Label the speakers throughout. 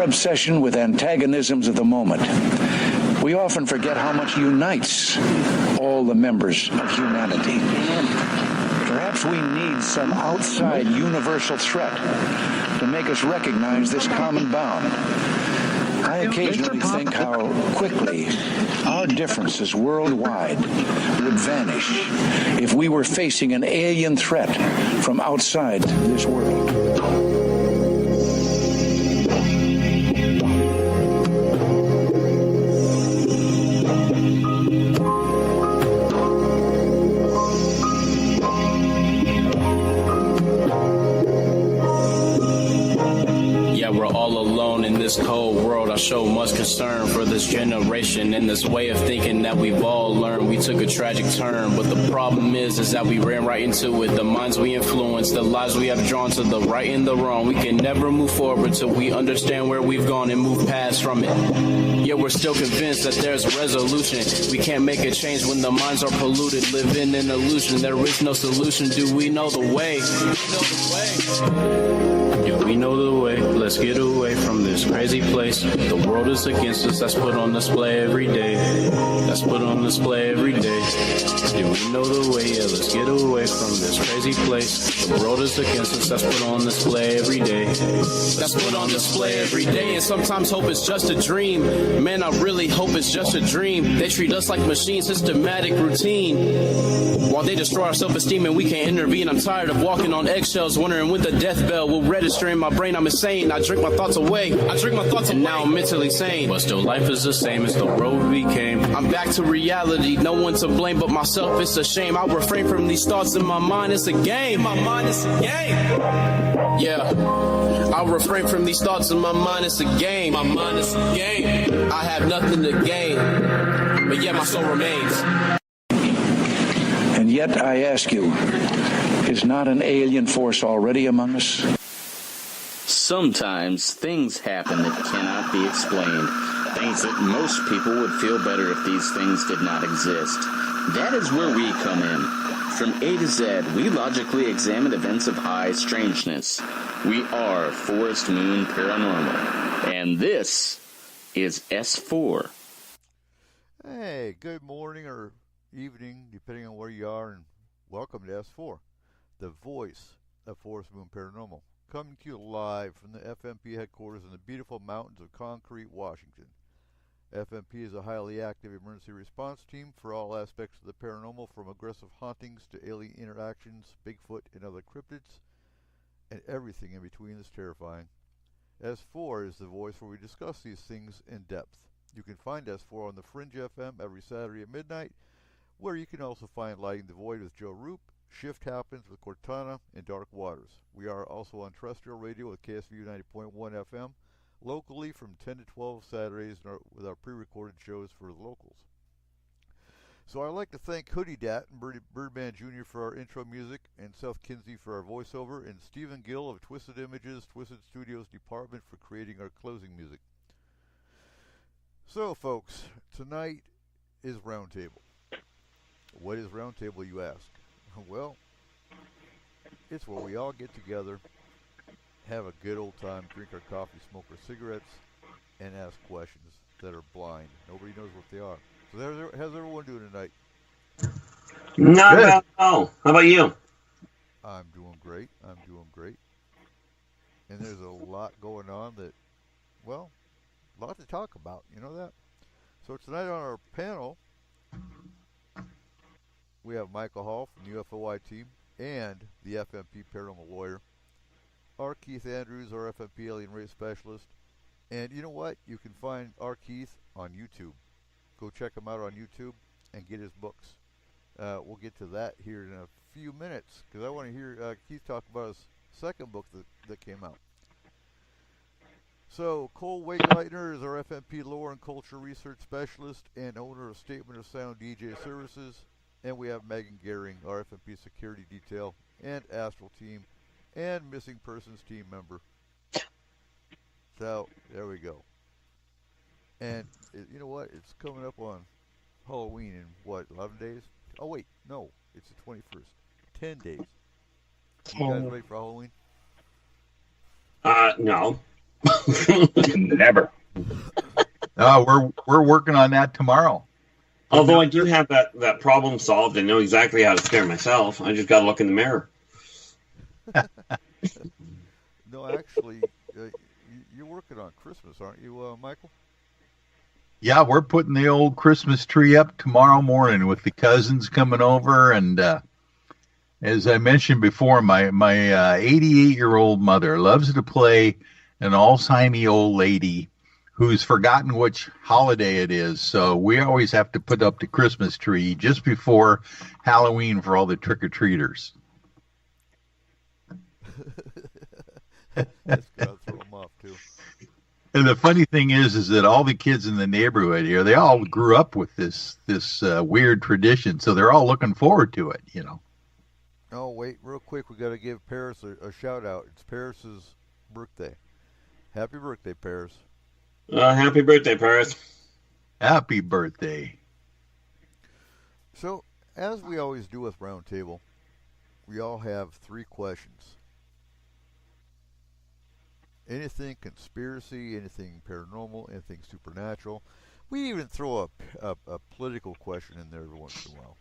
Speaker 1: our obsession with antagonisms of the moment, we often forget how much unites all the members of humanity. Perhaps we need some outside universal threat to make us recognize this common bond. I occasionally think how quickly our differences worldwide would vanish if we were facing an alien threat from outside this world.
Speaker 2: Cold world, I show much concern for this generation and this way of thinking that we've all learned. We took a tragic turn, but the problem is that we ran right into it. The minds we influence, the lives we have drawn to the right and the wrong. We can never move forward till we understand where we've gone and move past from it. Yet we're still convinced that there's resolution. We can't make a change when the minds are polluted, living in illusion. There is no solution. Do we know the way? Do we know the way? Let's get away from this crazy place. The world is against us. That's put on display every day. That's put on display every day. Do we know the way? Yeah, let's get away from this crazy place. The world is against us. That's put on display every day. That's put on display every day. And sometimes hope is just a dream. Man, I really hope it's just a dream. They treat us like machines, systematic routine. While they destroy our self-esteem and we can't intervene. I'm tired of walking on eggshells, wondering when the death bell will register in my brain. I'm insane. I drink my thoughts away. And now I'm mentally sane. But still life is the same as the road we came. I'm back to reality. No one to blame but myself. It's a shame. I'll refrain from these thoughts in my mind. It's a game. Yeah. I'll refrain from these thoughts in my mind. It's a game. I have nothing to gain. But yet my soul remains.
Speaker 1: And yet I ask you, is not an alien force already among us?
Speaker 3: Sometimes things happen that cannot be explained. Things that most people would feel better if these things did not exist. That is where we come in. From A to Z, we logically examine events of high strangeness. We are Forest Moon Paranormal. And this is S4.
Speaker 4: Hey, good morning or evening, depending on where you are, and welcome to S4, the voice of Forest Moon Paranormal. Coming to you live from the FMP headquarters in the beautiful mountains of Concrete, Washington. FMP is a highly active emergency response team for all aspects of the paranormal, from aggressive hauntings to alien interactions, Bigfoot and other cryptids, and everything in between is terrifying. S4 is the voice where we discuss these things in depth. You can find S4 on the Fringe FM every Saturday at midnight, where you can also find Lighting the Void with Joe Roop, Shift Happens with Cortana, and Dark Waters. We are also on terrestrial radio with KSVU 90.1 FM, locally from 10 to 12 Saturdays with our pre-recorded shows for the locals. So I'd like to thank Hoodie Dat and Birdman Jr. for our intro music, and Seth Kinsey for our voiceover, and Stephen Gill of Twisted Images, Twisted Studios Department for creating our closing music. So folks, tonight is Roundtable. What is Roundtable, you ask? Well, it's where we all get together, have a good old time, drink our coffee, smoke our cigarettes, and ask questions that are blind. Nobody knows what they are. So how's everyone doing tonight?
Speaker 5: Not bad at all. How about you?
Speaker 4: I'm doing great. And there's a lot going on that, well, a lot to talk about. You know that? So tonight on our panel, we have Michael Hall from the UFOI team and the FMP paranormal lawyer. R. Keith Andrews, our FMP alien race specialist. And you know what? You can find R. Keith on YouTube. Go check him out on YouTube and get his books. We'll get to that here in a few minutes, because I want to hear Keith talk about his second book that came out. So, Cole Wegleitner is our FMP lore and culture research specialist and owner of Statement of Sound DJ Services. And we have Megan Gehring, our FMP security detail and Astral team and missing persons team member. So, there we go. And you know what? It's coming up on Halloween in, 11 days? Oh, wait. No. It's the 21st. 10 days. You guys ready for Halloween?
Speaker 5: No.
Speaker 6: Never.
Speaker 7: We're working on that tomorrow.
Speaker 5: Although I do have that problem solved and know exactly how to scare myself. I just got to look in the mirror.
Speaker 4: No, actually, you're working on Christmas, aren't you, Michael?
Speaker 7: Yeah, we're putting the old Christmas tree up tomorrow morning with the cousins coming over. And as I mentioned before, my 88-year-old mother loves to play an Alzheimer old lady who's forgotten which holiday it is. So we always have to put up the Christmas tree just before Halloween for all the trick-or-treaters.
Speaker 4: That's going to throw them off, too.
Speaker 7: And the funny thing is that all the kids in the neighborhood here, they all grew up with this weird tradition. So they're all looking forward to it, you know.
Speaker 4: Oh, wait, real quick. We got to give Paris a shout-out. It's Paris's birthday. Happy birthday, Paris.
Speaker 5: Happy birthday, Paris.
Speaker 7: Happy birthday.
Speaker 4: So, as we always do with Roundtable, we all have 3 questions. Anything conspiracy, anything paranormal, anything supernatural. We even throw a political question in there every once in a while.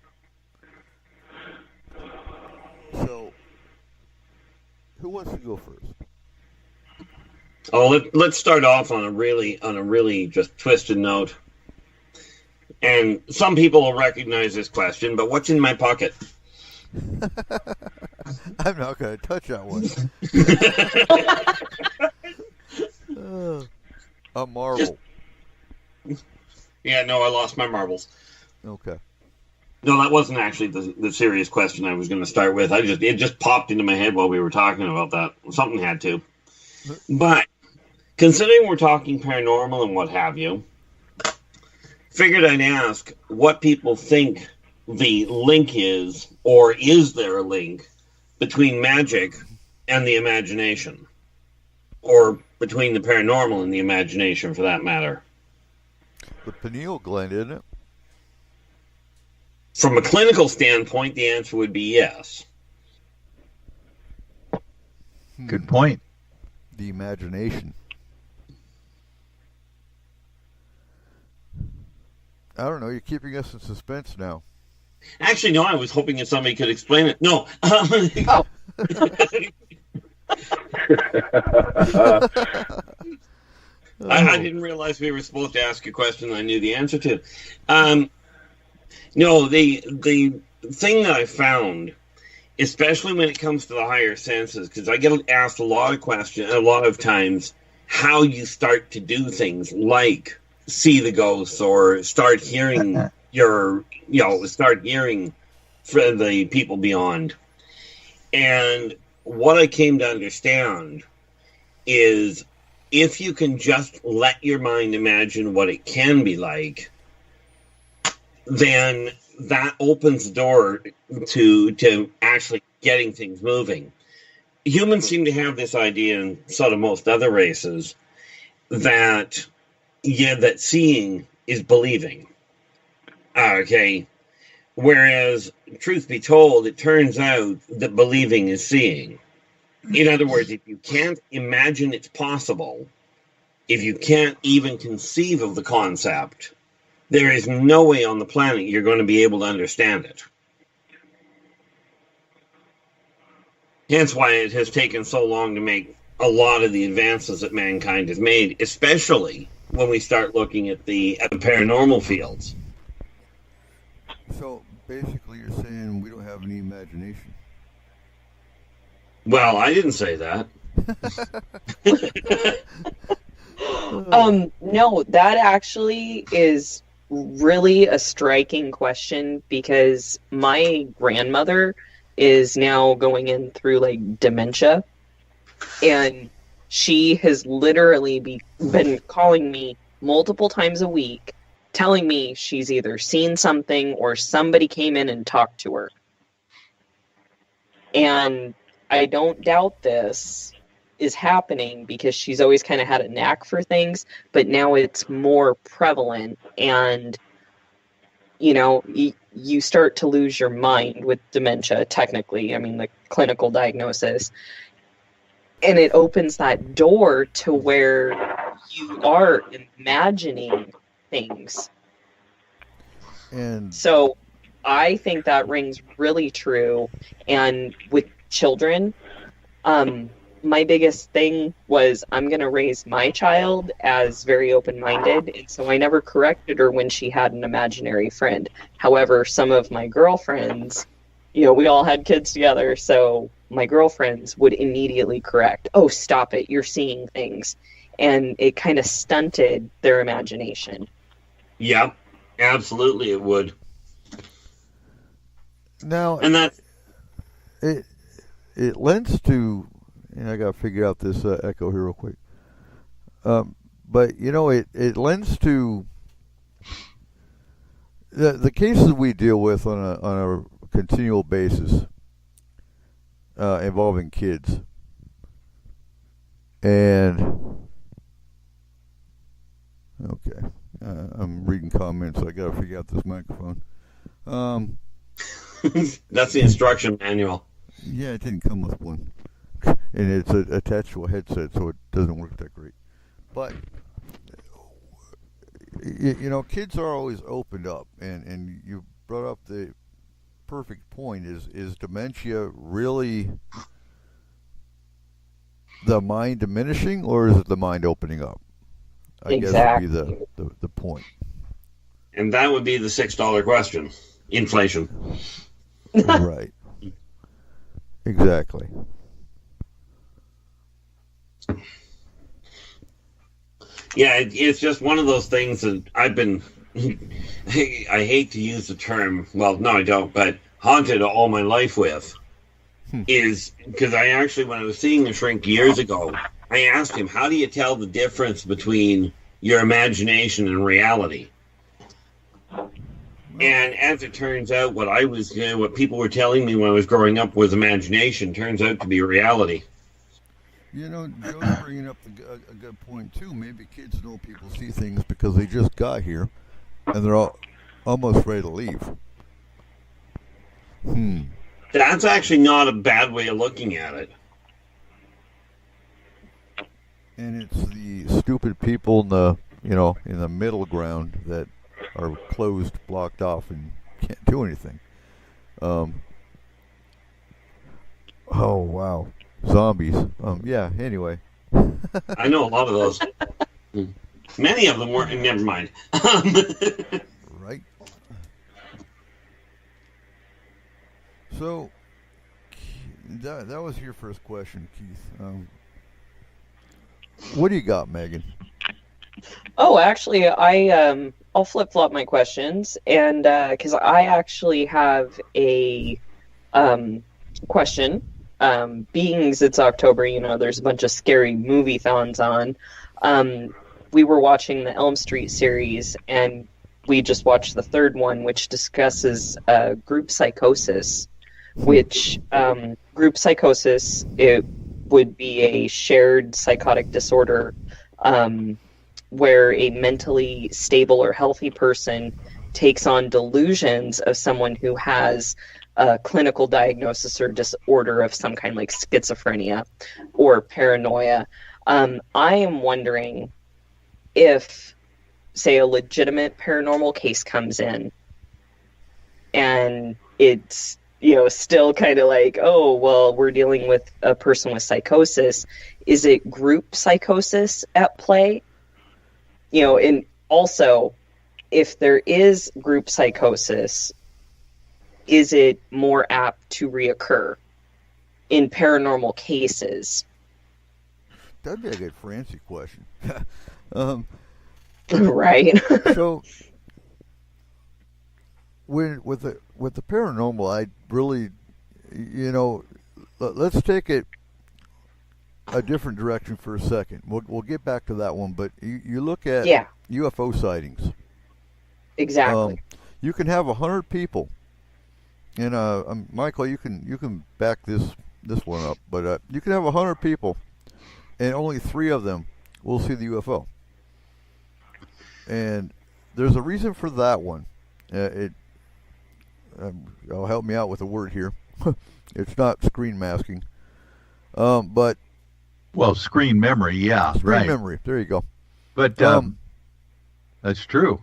Speaker 4: So, who wants to go first?
Speaker 5: Oh, let's start off on a really just twisted note. And some people will recognize this question, but what's in my pocket?
Speaker 4: I'm not going to touch that one. A marble.
Speaker 5: Yeah, no, I lost my marbles.
Speaker 4: Okay.
Speaker 5: No, that wasn't actually the serious question I was going to start with. It just popped into my head while we were talking about that. Something had to. But considering we're talking paranormal and what have you, figured I'd ask what people think the link is, or is there a link between magic and the imagination, or between the paranormal and the imagination, for that matter.
Speaker 4: The pineal gland, isn't it?
Speaker 5: From a clinical standpoint, the answer would be yes.
Speaker 7: Good point.
Speaker 4: The imagination. I don't know. You're keeping us in suspense now.
Speaker 5: Actually, no, I was hoping that somebody could explain it. No.
Speaker 6: Oh.
Speaker 5: I didn't realize we were supposed to ask a question I knew the answer to. No, the thing that I found, especially when it comes to the higher senses, because I get asked a lot of times, how you start to do things like see the ghosts or start hearing start hearing from the people beyond. And what I came to understand is if you can just let your mind imagine what it can be like, then that opens the door to actually getting things moving. Humans seem to have this idea, and so do most other races, that seeing is believing. Okay. Whereas, truth be told, it turns out that believing is seeing. In other words, if you can't imagine it's possible, if you can't even conceive of the concept, there is no way on the planet you're going to be able to understand it. Hence why it has taken so long to make a lot of the advances that mankind has made, especially when we start looking at the paranormal fields.
Speaker 4: So basically you're saying we don't have any imagination.
Speaker 5: Well, I didn't say that.
Speaker 8: No, that actually is really a striking question, because my grandmother is now going in through like dementia, and she has literally been calling me multiple times a week, telling me she's either seen something or somebody came in and talked to her. And I don't doubt this is happening, because she's always kind of had a knack for things, but now it's more prevalent, and you start to lose your mind with dementia, technically. I mean, the clinical diagnosis. And it opens that door to where you are imagining things.
Speaker 4: And
Speaker 8: So I think that rings really true. And with children, my biggest thing was I'm going to raise my child as very open-minded. And so I never corrected her when she had an imaginary friend. However, some of my girlfriends, we all had kids together. So my girlfriends would immediately correct, "Oh, stop it. You're seeing things." And it kind of stunted their imagination.
Speaker 5: Yeah, absolutely it would.
Speaker 4: now
Speaker 5: And that
Speaker 4: it lends to, and I got to figure out this echo here real quick. But it lends to the cases we deal with on a continual basis involving kids, and okay, I'm reading comments, so I got to figure out this microphone.
Speaker 5: that's the instruction manual.
Speaker 4: Yeah, it didn't come with one, and it's attached to a headset, so it doesn't work that great. But kids are always opened up, and you brought up the perfect point. Is dementia really the mind diminishing, or is it the mind opening up? I
Speaker 8: Exactly.
Speaker 4: guess would be the point.
Speaker 5: And that would be the $6 question. Inflation.
Speaker 4: Right. Exactly.
Speaker 5: Yeah, it's just one of those things that I've been, I hate to use the term, well, no, I don't, but haunted all my life with, is because I actually, when I was seeing a shrink years ago, I asked him, how do you tell the difference between your imagination and reality? And as it turns out, what people were telling me when I was growing up was imagination, turns out to be reality.
Speaker 4: Joe's bringing up a good point too. Maybe kids know people see things because they just got here, and they're almost ready to leave.
Speaker 5: That's actually not a bad way of looking at it.
Speaker 4: And it's the stupid people in the middle ground that are closed, blocked off, and can't do anything. Oh wow, zombies. Yeah. Anyway.
Speaker 5: I know a lot of those. Many of them weren't. Never mind.
Speaker 4: Right. So that was your first question, Keith. What do you got, Megan?
Speaker 8: Oh, actually, I'll flip-flop my questions, and because I actually have a question. Being it's October, there's a bunch of scary movie-thons on. We were watching the Elm Street series, and we just watched the third one, which discusses group psychosis, which group psychosis, it would be a shared psychotic disorder where a mentally stable or healthy person takes on delusions of someone who has a clinical diagnosis or disorder of some kind, like schizophrenia or paranoia. I am wondering if, say, a legitimate paranormal case comes in and it's, still kind of like, oh, well, we're dealing with a person with psychosis. Is it group psychosis at play? And also, if there is group psychosis, is it more apt to reoccur in paranormal cases?
Speaker 4: That'd be a good Francie question.
Speaker 8: Right.
Speaker 4: So, with the paranormal, I really, let's take it a different direction for a second. We'll get back to that one, but you look at UFO sightings.
Speaker 8: Exactly.
Speaker 4: You can have 100 people, and Michael, you can back this one up, but you can have 100 people, and only 3 of them will see the UFO. And there's a reason for that one. I'll help me out with a word here. It's not screen masking, but
Speaker 7: Well, screen memory, yeah,
Speaker 4: Screen
Speaker 7: right.
Speaker 4: memory. There you go.
Speaker 7: But that's true.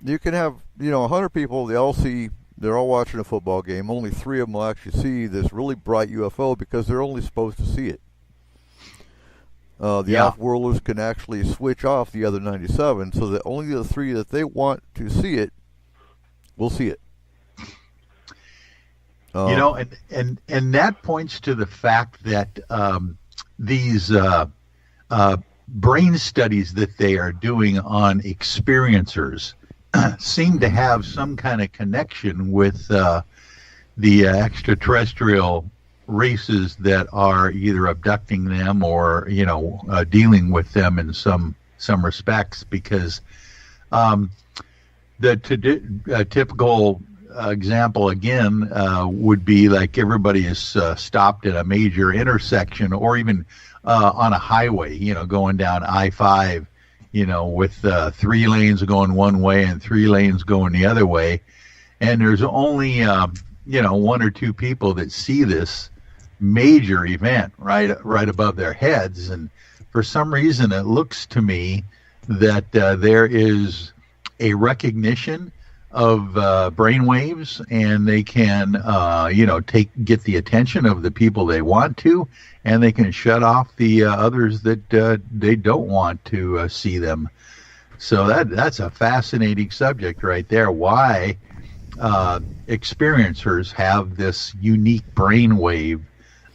Speaker 4: You can have 100 people. They're all watching a football game. Only 3 of them will actually see this really bright UFO because they're only supposed to see it. The off-worlders can actually switch off the other 97, so that only the 3 that they want to see it will see it.
Speaker 7: And that points to the fact that these brain studies that they are doing on experiencers seem to have some kind of connection with the extraterrestrial races that are either abducting them or dealing with them in some respects, because the typical example again would be like everybody is stopped at a major intersection or even on a highway, going down I-5, with 3 lanes going one way and 3 lanes going the other way, and there's only 1 or 2 people that see this major event right above their heads. And for some reason it looks to me that there is a recognition of brainwaves, and they can get the attention of the people they want to, and they can shut off the others that they don't want to see them. So that's a fascinating subject right there. Why experiencers have this unique brainwave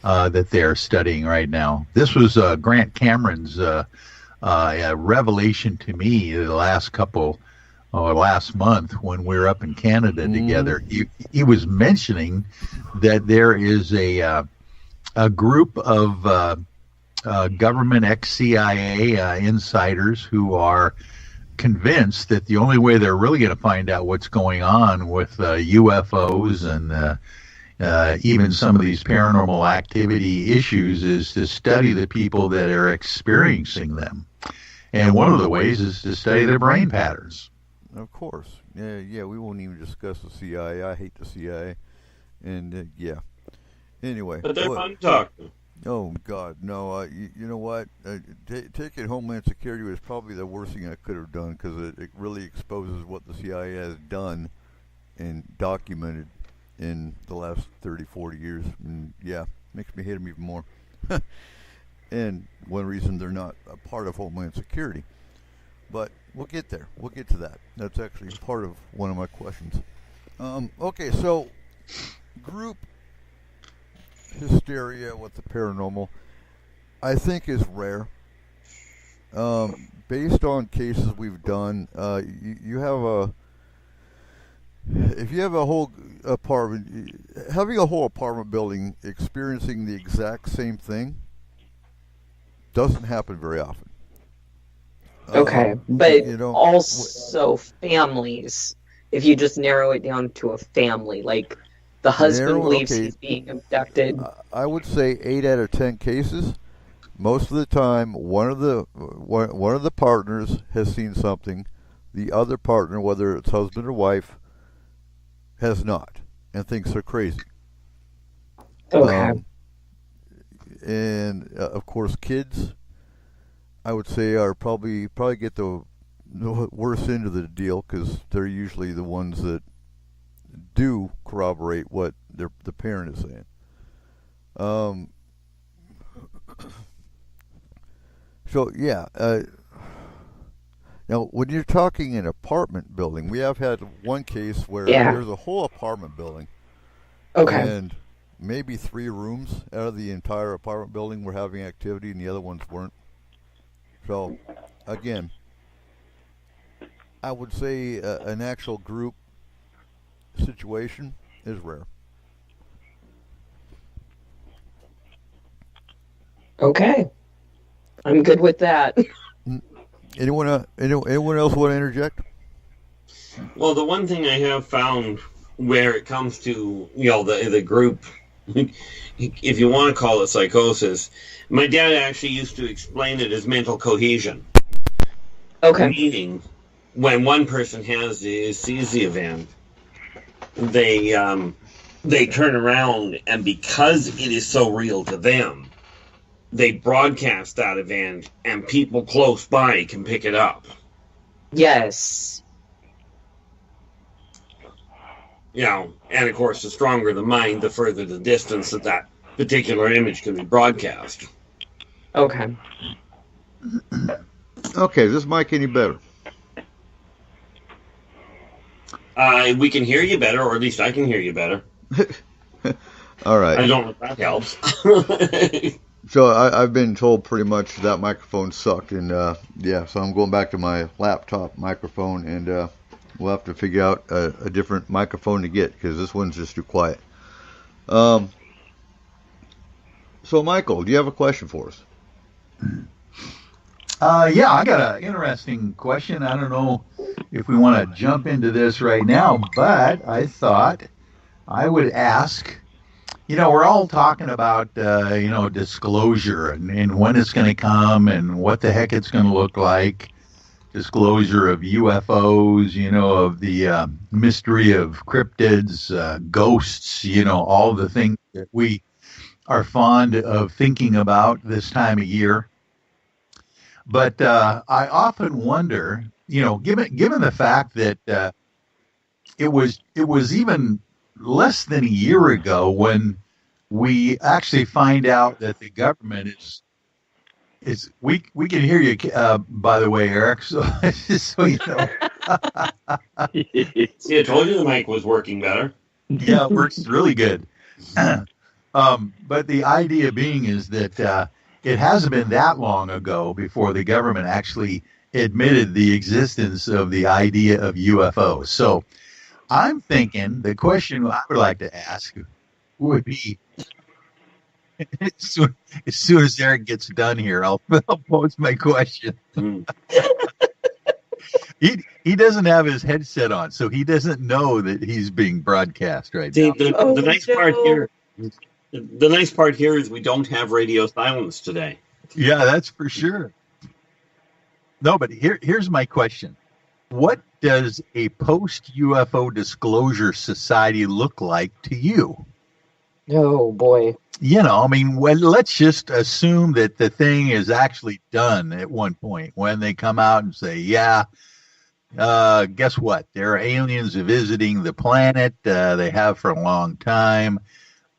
Speaker 7: that they're studying right now. This was Grant Cameron's revelation to me the last month when we were up in Canada together. He was mentioning that there is a group of government ex-CIA insiders who are convinced that the only way they're really going to find out what's going on with UFOs and even some of these paranormal activity issues is to study the people that are experiencing them. And one of the ways is to study their brain patterns.
Speaker 4: Of course. Yeah, we won't even discuss the CIA. I hate the CIA. And, yeah. Anyway.
Speaker 5: But they're fun talking.
Speaker 4: Oh, God, no. You know what? Taking Homeland Security was probably the worst thing I could have done, because it really exposes what the CIA has done and documented in the last 30, 40 years. And, yeah, makes me hate them even more. And one reason they're not a part of Homeland Security. But we'll get there. We'll get to that. That's actually part of one of my questions. Okay, so group hysteria with the paranormal, I think, is rare. Based on cases we've done, if you have a whole apartment, having a whole apartment building experiencing the exact same thing doesn't happen very often.
Speaker 8: Okay, but also families, if you just narrow it down to a family, like the husband believes he's being abducted.
Speaker 4: I would say 8 out of 10 cases. Most of the time, one of the partners has seen something. The other partner, whether it's husband or wife, has not, and thinks they're crazy.
Speaker 8: Okay.
Speaker 4: And of course, kids, I would say, are probably get the worst end of the deal, because they're usually the ones that do corroborate what the parent is saying. So yeah. Now, when you're talking an apartment building, we have had one case where there's a whole apartment building.
Speaker 8: Okay.
Speaker 4: And maybe 3 rooms out of the entire apartment building were having activity, and the other ones weren't. So, again, I would say an actual group situation is rare.
Speaker 8: Okay. I'm good with that.
Speaker 4: Anyone else want to interject?
Speaker 5: Well, the one thing I have found where it comes to, the group, if you want to call it psychosis, my dad actually used to explain it as mental cohesion.
Speaker 8: Okay.
Speaker 5: Meaning, when one person sees the event, they turn around, and because it is so real to them, they broadcast that event and people close by can pick it up.
Speaker 8: Yes.
Speaker 5: You know, and of course, the stronger the mind, the further the distance that particular image can be broadcast.
Speaker 8: Okay.
Speaker 4: Okay, is this mic any better?
Speaker 5: We can hear you better, or at least I can hear you better.
Speaker 4: All right.
Speaker 5: I don't know if that helps.
Speaker 4: So I've been told pretty much that microphone sucked, and so I'm going back to my laptop microphone, and we'll have to figure out a different microphone to get, because this one's just too quiet. So Michael, do you have a question for us?
Speaker 7: Yeah, I got an interesting question. I don't know if we want to jump into this right now, but I thought I would ask, we're all talking about, disclosure and when it's going to come and what the heck it's going to look like. Disclosure of UFOs, of the mystery of cryptids, ghosts, all the things that we are fond of thinking about this time of year. But I often wonder, given the fact that it was even less than a year ago when we actually find out that the government is we can hear you, by the way, Eric. So so you know.
Speaker 5: See, I told you the mic was working better.
Speaker 7: Yeah, it works really good. But the idea being is that it hasn't been that long ago before the government actually admitted the existence of the idea of UFOs. So I'm thinking the question I would like to ask would be, as soon as Eric gets done here, I'll pose my question. He doesn't have his headset on, so he doesn't know that he's being broadcast right now.
Speaker 5: The nice part here. The nice part here is we don't have radio silence today.
Speaker 7: Yeah, that's for sure. No, but here's my question. What does a post-UFO disclosure society look like to you?
Speaker 8: Oh, boy.
Speaker 7: Let's just assume that the thing is actually done at one point when they come out and say, guess what? There are aliens visiting the planet. They have for a long time.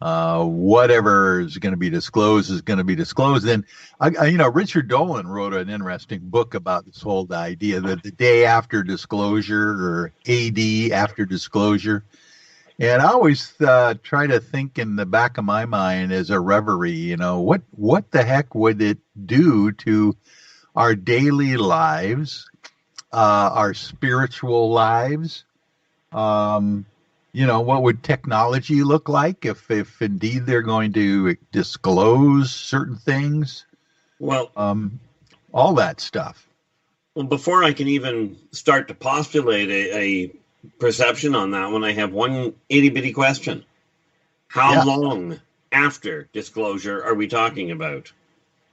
Speaker 7: Whatever is going to be disclosed is going to be disclosed. And Richard Dolan wrote an interesting book about this whole idea that the day after disclosure, or AD after disclosure. And I always try to think in the back of my mind as a reverie, what the heck would it do to our daily lives, our spiritual lives? What would technology look like if indeed they're going to disclose certain things?
Speaker 5: Well,
Speaker 7: all that stuff.
Speaker 5: Well, before I can even start to postulate a perception on that one, I have one itty-bitty question. How long after disclosure are we talking about?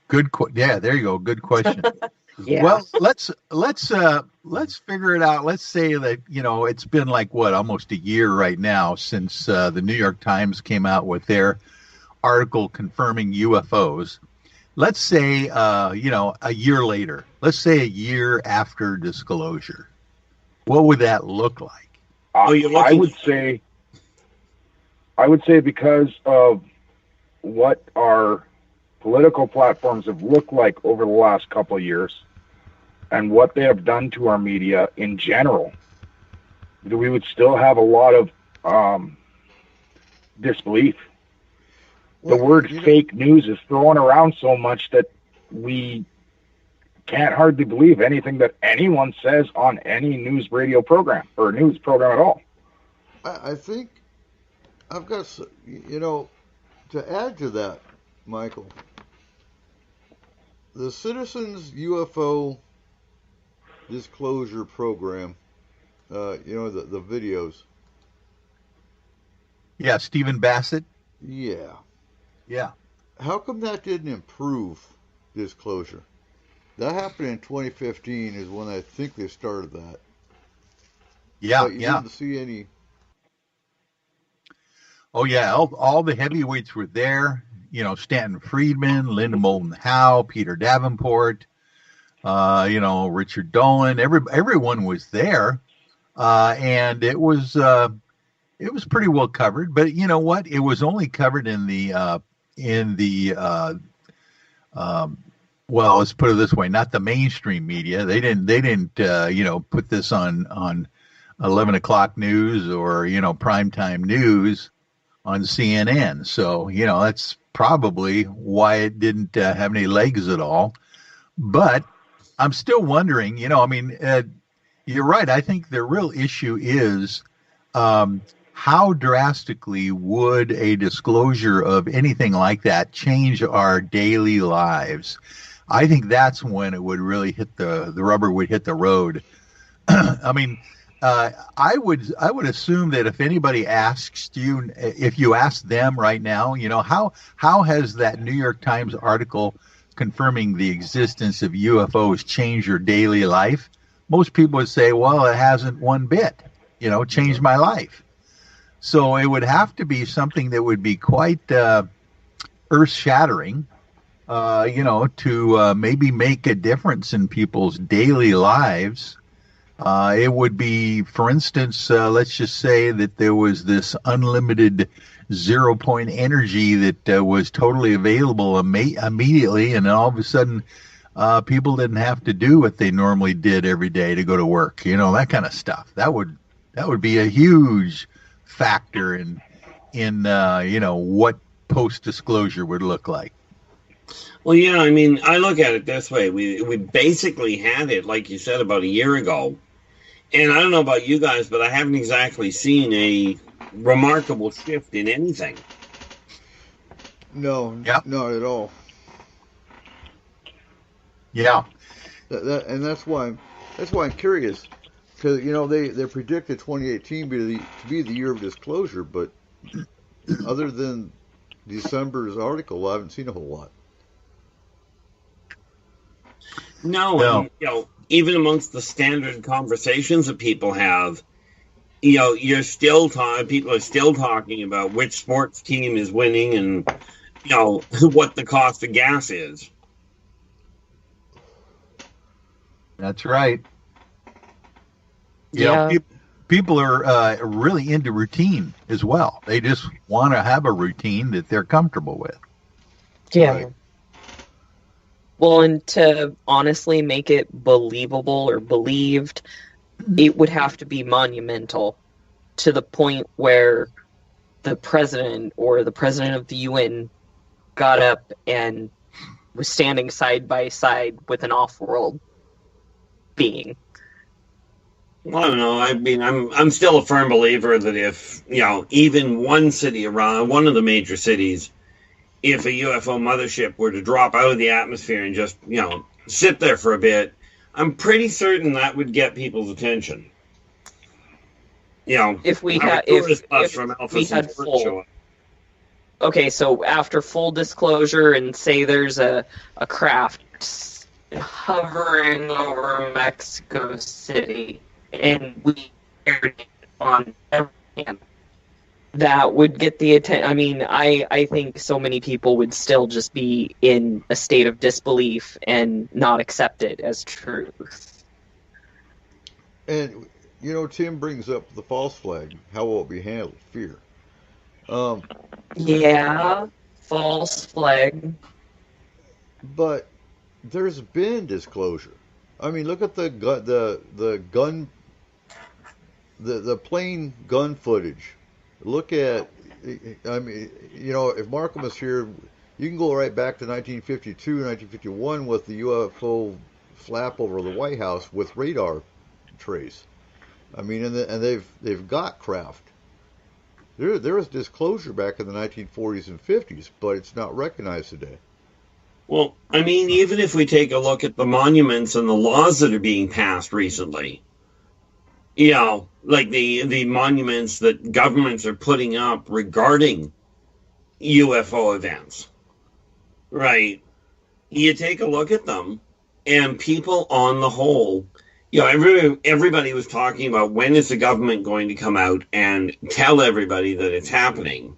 Speaker 7: There you go. Good question.
Speaker 8: Yeah.
Speaker 7: Well, let's figure it out. Let's say that, it's been almost a year right now since the New York Times came out with their article confirming UFOs. Let's say a year later. Let's say a year after disclosure. What would that look like?
Speaker 6: I would say because of what our political platforms have looked like over the last couple of years and what they have done to our media in general, we would still have a lot of disbelief. The word fake news is thrown around so much that we can't hardly believe anything that anyone says on any news radio program or news program at all.
Speaker 4: I think I've got, to add to that, Michael, the Citizens UFO Disclosure Program, the videos.
Speaker 7: Yeah, Stephen Bassett.
Speaker 4: Yeah.
Speaker 7: Yeah.
Speaker 4: How come that didn't improve disclosure? That happened in 2015 is when I think they started that.
Speaker 7: Yeah,
Speaker 4: but you didn't see any.
Speaker 7: Oh, yeah. All the heavyweights were there. Stanton Friedman, Linda Moulton Howe, Peter Davenport, Richard Dolan. Everyone was there, and it was pretty well covered. But you know what? It was only covered in the well, let's put it this way: not the mainstream media. They didn't put this on 11 o'clock news or primetime news on CNN. So that's probably why it didn't have any legs at all. But I'm still wondering. You're right. I think the real issue is how drastically would a disclosure of anything like that change our daily lives? I think that's when it would really hit the rubber would hit the road. I would assume that if anybody asks you, if you ask them right now, how has that New York Times article confirming the existence of UFOs changed your daily life? Most people would say, well, it hasn't one bit, changed my life. So it would have to be something that would be quite earth-shattering, to maybe make a difference in people's daily lives. It would be, for instance, let's just say that there was this unlimited 0-point energy that was totally available immediately, and then all of a sudden people didn't have to do what they normally did every day to go to work, that kind of stuff. That would be a huge factor in what post-disclosure would look like.
Speaker 5: Well, yeah, I look at it this way. We basically had it, like you said, about a year ago. And I don't know about you guys, but I haven't exactly seen a remarkable shift in anything.
Speaker 4: No,
Speaker 7: Yep.
Speaker 4: not at all.
Speaker 7: Yeah.
Speaker 4: And that's why I'm curious, because they predicted 2018 to be the year of disclosure, but other than December's article, I haven't seen a whole lot.
Speaker 5: No. And, even amongst the standard conversations that people have, you're still people are still talking about which sports team is winning and, what the cost of gas is.
Speaker 7: That's right.
Speaker 8: Yeah.
Speaker 7: People are really into routine as well. They just want to have a routine that they're comfortable with.
Speaker 8: Yeah.
Speaker 4: Right.
Speaker 8: Well, and to honestly make it believable or believed, it would have to be monumental to the point where the president or the president of the UN got up and was standing side by side with an off-world being.
Speaker 5: Well, I don't know. I'm still a firm believer that if, even one city around, one of the major cities, if a UFO mothership were to drop out of the atmosphere and just, sit there for a bit, I'm pretty certain that would get people's attention.
Speaker 8: If we
Speaker 5: our
Speaker 8: had
Speaker 5: tourist bus
Speaker 8: if
Speaker 5: from Alpha
Speaker 8: we had
Speaker 5: Centauri show
Speaker 8: full.
Speaker 5: up.
Speaker 8: Okay, so after full disclosure and say there's a craft hovering over Mexico City and we aired it on every hand, that would get the attention. I think so many people would still just be in a state of disbelief and not accept it as truth.
Speaker 4: And Tim brings up the false flag. How will it be handled? Fear.
Speaker 8: Yeah, false flag.
Speaker 4: But there's been disclosure. Look at the gun, the plane gun footage. Look at, if Markham is here, you can go right back to 1952, 1951 with the UFO flap over the White House with radar trace. And they've got craft. There was disclosure back in the 1940s and 50s, but it's not recognized today.
Speaker 5: Well, even if we take a look at the monuments and the laws that are being passed recently, like the monuments that governments are putting up regarding UFO events, right? You take a look at them, and people on the whole, everybody was talking about when is the government going to come out and tell everybody that it's happening.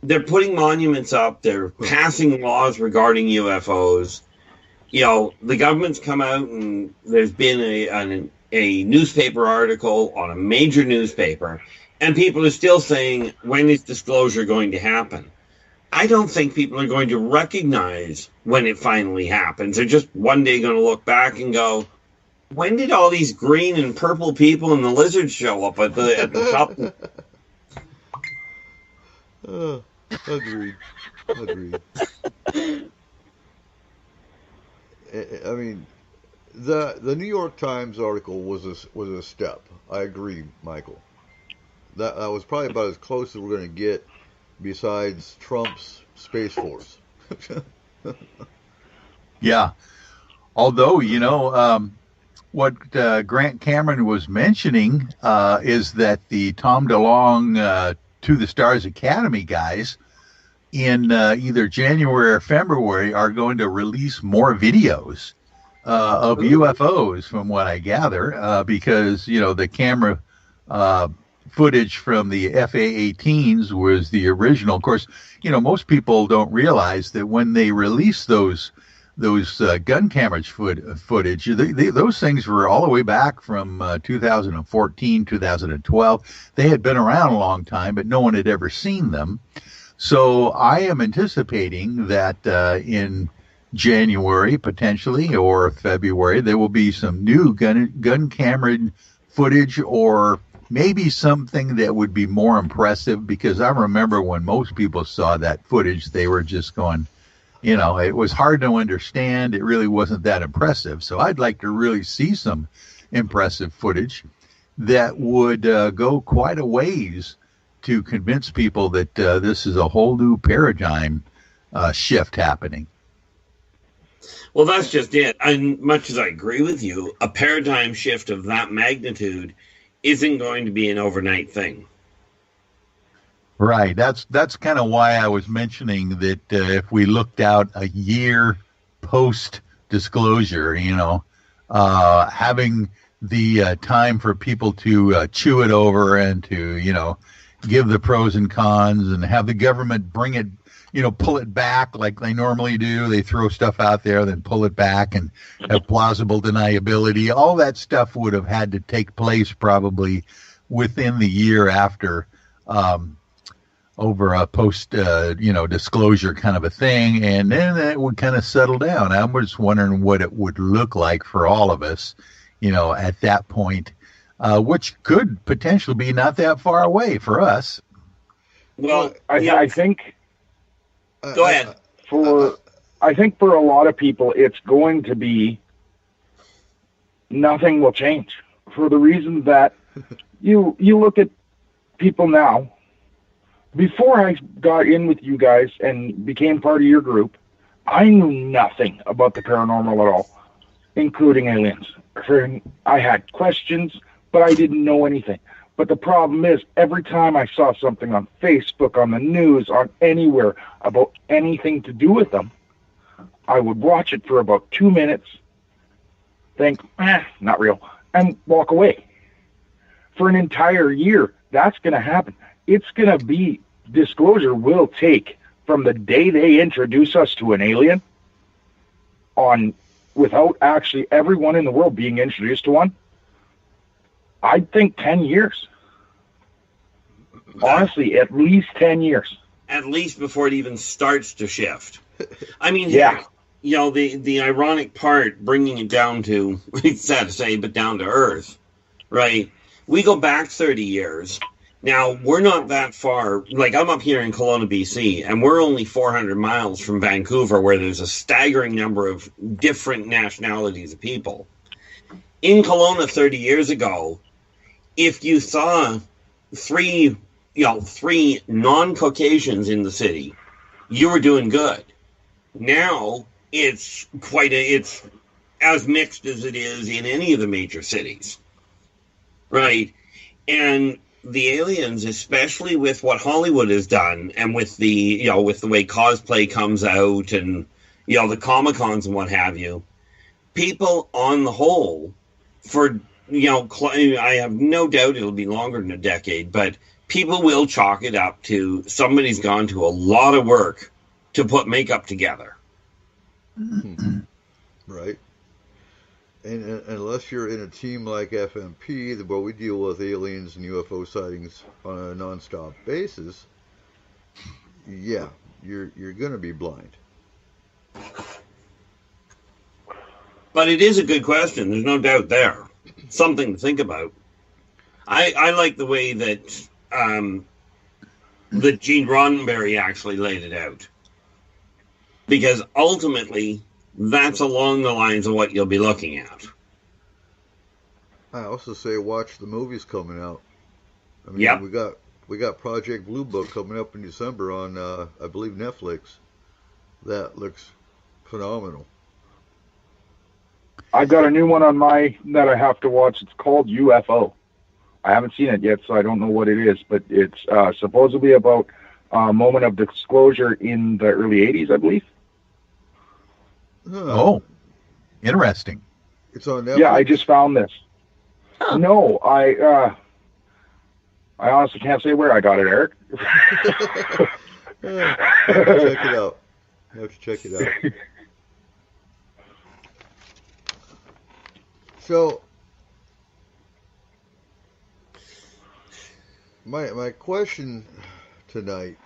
Speaker 5: they're putting monuments up. They're passing laws regarding UFOs. You know, the government's come out and there's been a newspaper article on a major newspaper, and people are still saying, when is disclosure going to happen? I don't think people are going to recognize when it finally happens. They're just one day going to look back and go, when did all these green and purple people and the lizards show up at the top?
Speaker 4: Agreed. I mean, the New York Times article was a step. I agree, Michael. That was probably about as close as we're going to get, besides Trump's Space Force.
Speaker 7: Yeah. Although, you know, what Grant Cameron was mentioning is that the Tom DeLonge To the Stars Academy guys in either January or February are going to release more videos of UFOs, from what I gather, because, you know, the camera footage from the FA-18s was the original. Of course, you know, most people don't realize that when they release those gun camera footage, those things were all the way back from 2014, 2012. They had been around a long time, but no one had ever seen them. So I am anticipating that in January, potentially, or February, there will be some new gun camera footage, or maybe something that would be more impressive, because I remember when most people saw that footage, they were just going, you know, it was hard to understand. It really wasn't that impressive. So I'd like to really see some impressive footage that would go quite a ways to convince people that this is a whole new paradigm shift happening.
Speaker 5: Well, that's just it. And much as I agree with you, a paradigm shift of that magnitude isn't going to be an overnight thing.
Speaker 7: Right. That's kind of why I was mentioning that if we looked out a year post disclosure, you know, having the time for people to chew it over and to, you know, give the pros and cons, and have the government bring it, you know, pull it back like they normally do. They throw stuff out there, then pull it back, and have plausible deniability. All that stuff would have had to take place probably within the year after, over a post, you know, disclosure kind of a thing. And then it would kind of settle down. I'm just wondering what it would look like for all of us, you know, at that point, which could potentially be not that far away for us.
Speaker 5: Well,
Speaker 6: I think.
Speaker 5: Go ahead.
Speaker 6: I think for a lot of people, it's going to be nothing will change, for the reason that you look at people now. Before I got in with you guys and became part of your group, I knew nothing about the paranormal at all, including aliens. I had questions, but I didn't know anything. But the problem is, every time I saw something on Facebook, on the news, on anywhere about anything to do with them, I would watch it for about 2 minutes, think, not real, and walk away. For an entire year, that's going to happen. It's going to be, disclosure will take from the day they introduce us to an alien on, without actually everyone in the world being introduced to one, I'd think 10 years. Honestly, at least 10 years.
Speaker 5: At least before it even starts to shift. I mean,
Speaker 6: yeah.
Speaker 5: You know, the ironic part, bringing it down to, it's sad to say, but down to earth, right? We go back 30 years. Now, we're not that far. Like, I'm up here in Kelowna, BC, and we're only 400 miles from Vancouver, where there's a staggering number of different nationalities of people. In Kelowna 30 years ago, if you saw three non-Caucasians in the city, you were doing good. Now, it's as mixed as it is in any of the major cities, right? And the aliens, especially with what Hollywood has done, and with the way cosplay comes out, and, you know, the Comic-Cons and what have you, people on the whole, for I have no doubt it'll be longer than a decade, but people will chalk it up to somebody's gone to a lot of work to put makeup together.
Speaker 4: Right. And unless you're in a team like FMP, where we deal with aliens and UFO sightings on a nonstop basis, yeah, you're going to be blind.
Speaker 5: But it is a good question. There's no doubt there. Something to think about. I like the way that Gene Roddenberry actually laid it out. Because ultimately, that's along the lines of what you'll be looking at.
Speaker 4: I also say watch the movies coming out. I mean,
Speaker 5: Yep.
Speaker 4: we got Project Blue Book coming up in December on I believe Netflix. That looks phenomenal.
Speaker 6: I got a new one on that I have to watch. It's called UFO. I haven't seen it yet, so I don't know what it is, but it's supposedly about a moment of disclosure in the early 80s, I believe.
Speaker 7: Oh, interesting.
Speaker 4: It's on Netflix.
Speaker 6: Yeah, I just found this. No, I honestly can't say where I got it, Eric.
Speaker 4: I have to check it out. So, my question tonight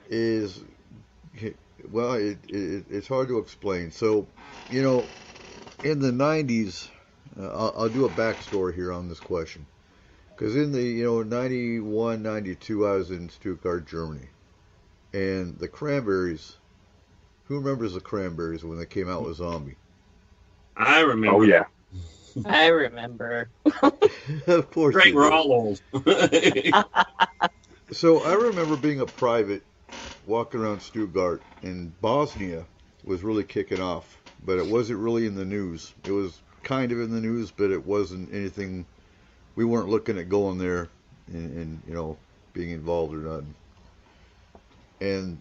Speaker 4: is, well, it's hard to explain. So, in the 90s, I'll do a backstory here on this question. Because in the, 91, 92, I was in Stuttgart, Germany. And the Cranberries, who remembers the Cranberries when they came out with Zombie?
Speaker 5: I remember.
Speaker 6: Oh, yeah.
Speaker 8: I remember.
Speaker 4: Of course.
Speaker 5: Great, we're all old.
Speaker 4: So I remember being a private walking around Stuttgart, and Bosnia was really kicking off, but it wasn't really in the news. It was kind of in the news, but it wasn't anything. We weren't looking at going there and being involved or nothing. And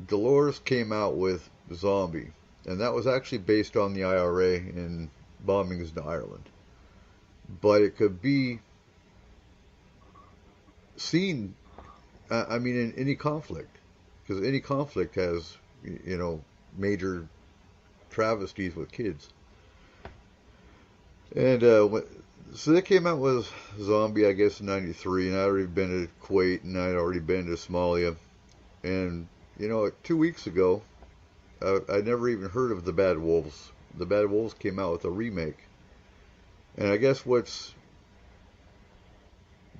Speaker 4: Dolores came out with Zombie, and that was actually based on the IRA and bombings in Ireland. But it could be seen, in any conflict, because any conflict has, major travesties with kids. And so they came out with Zombie, I guess, in '93, and I'd already been to Kuwait, and I'd already been to Somalia. And, 2 weeks ago, I'd never even heard of the Bad Wolves. The Bad Wolves came out with a remake. And I guess what's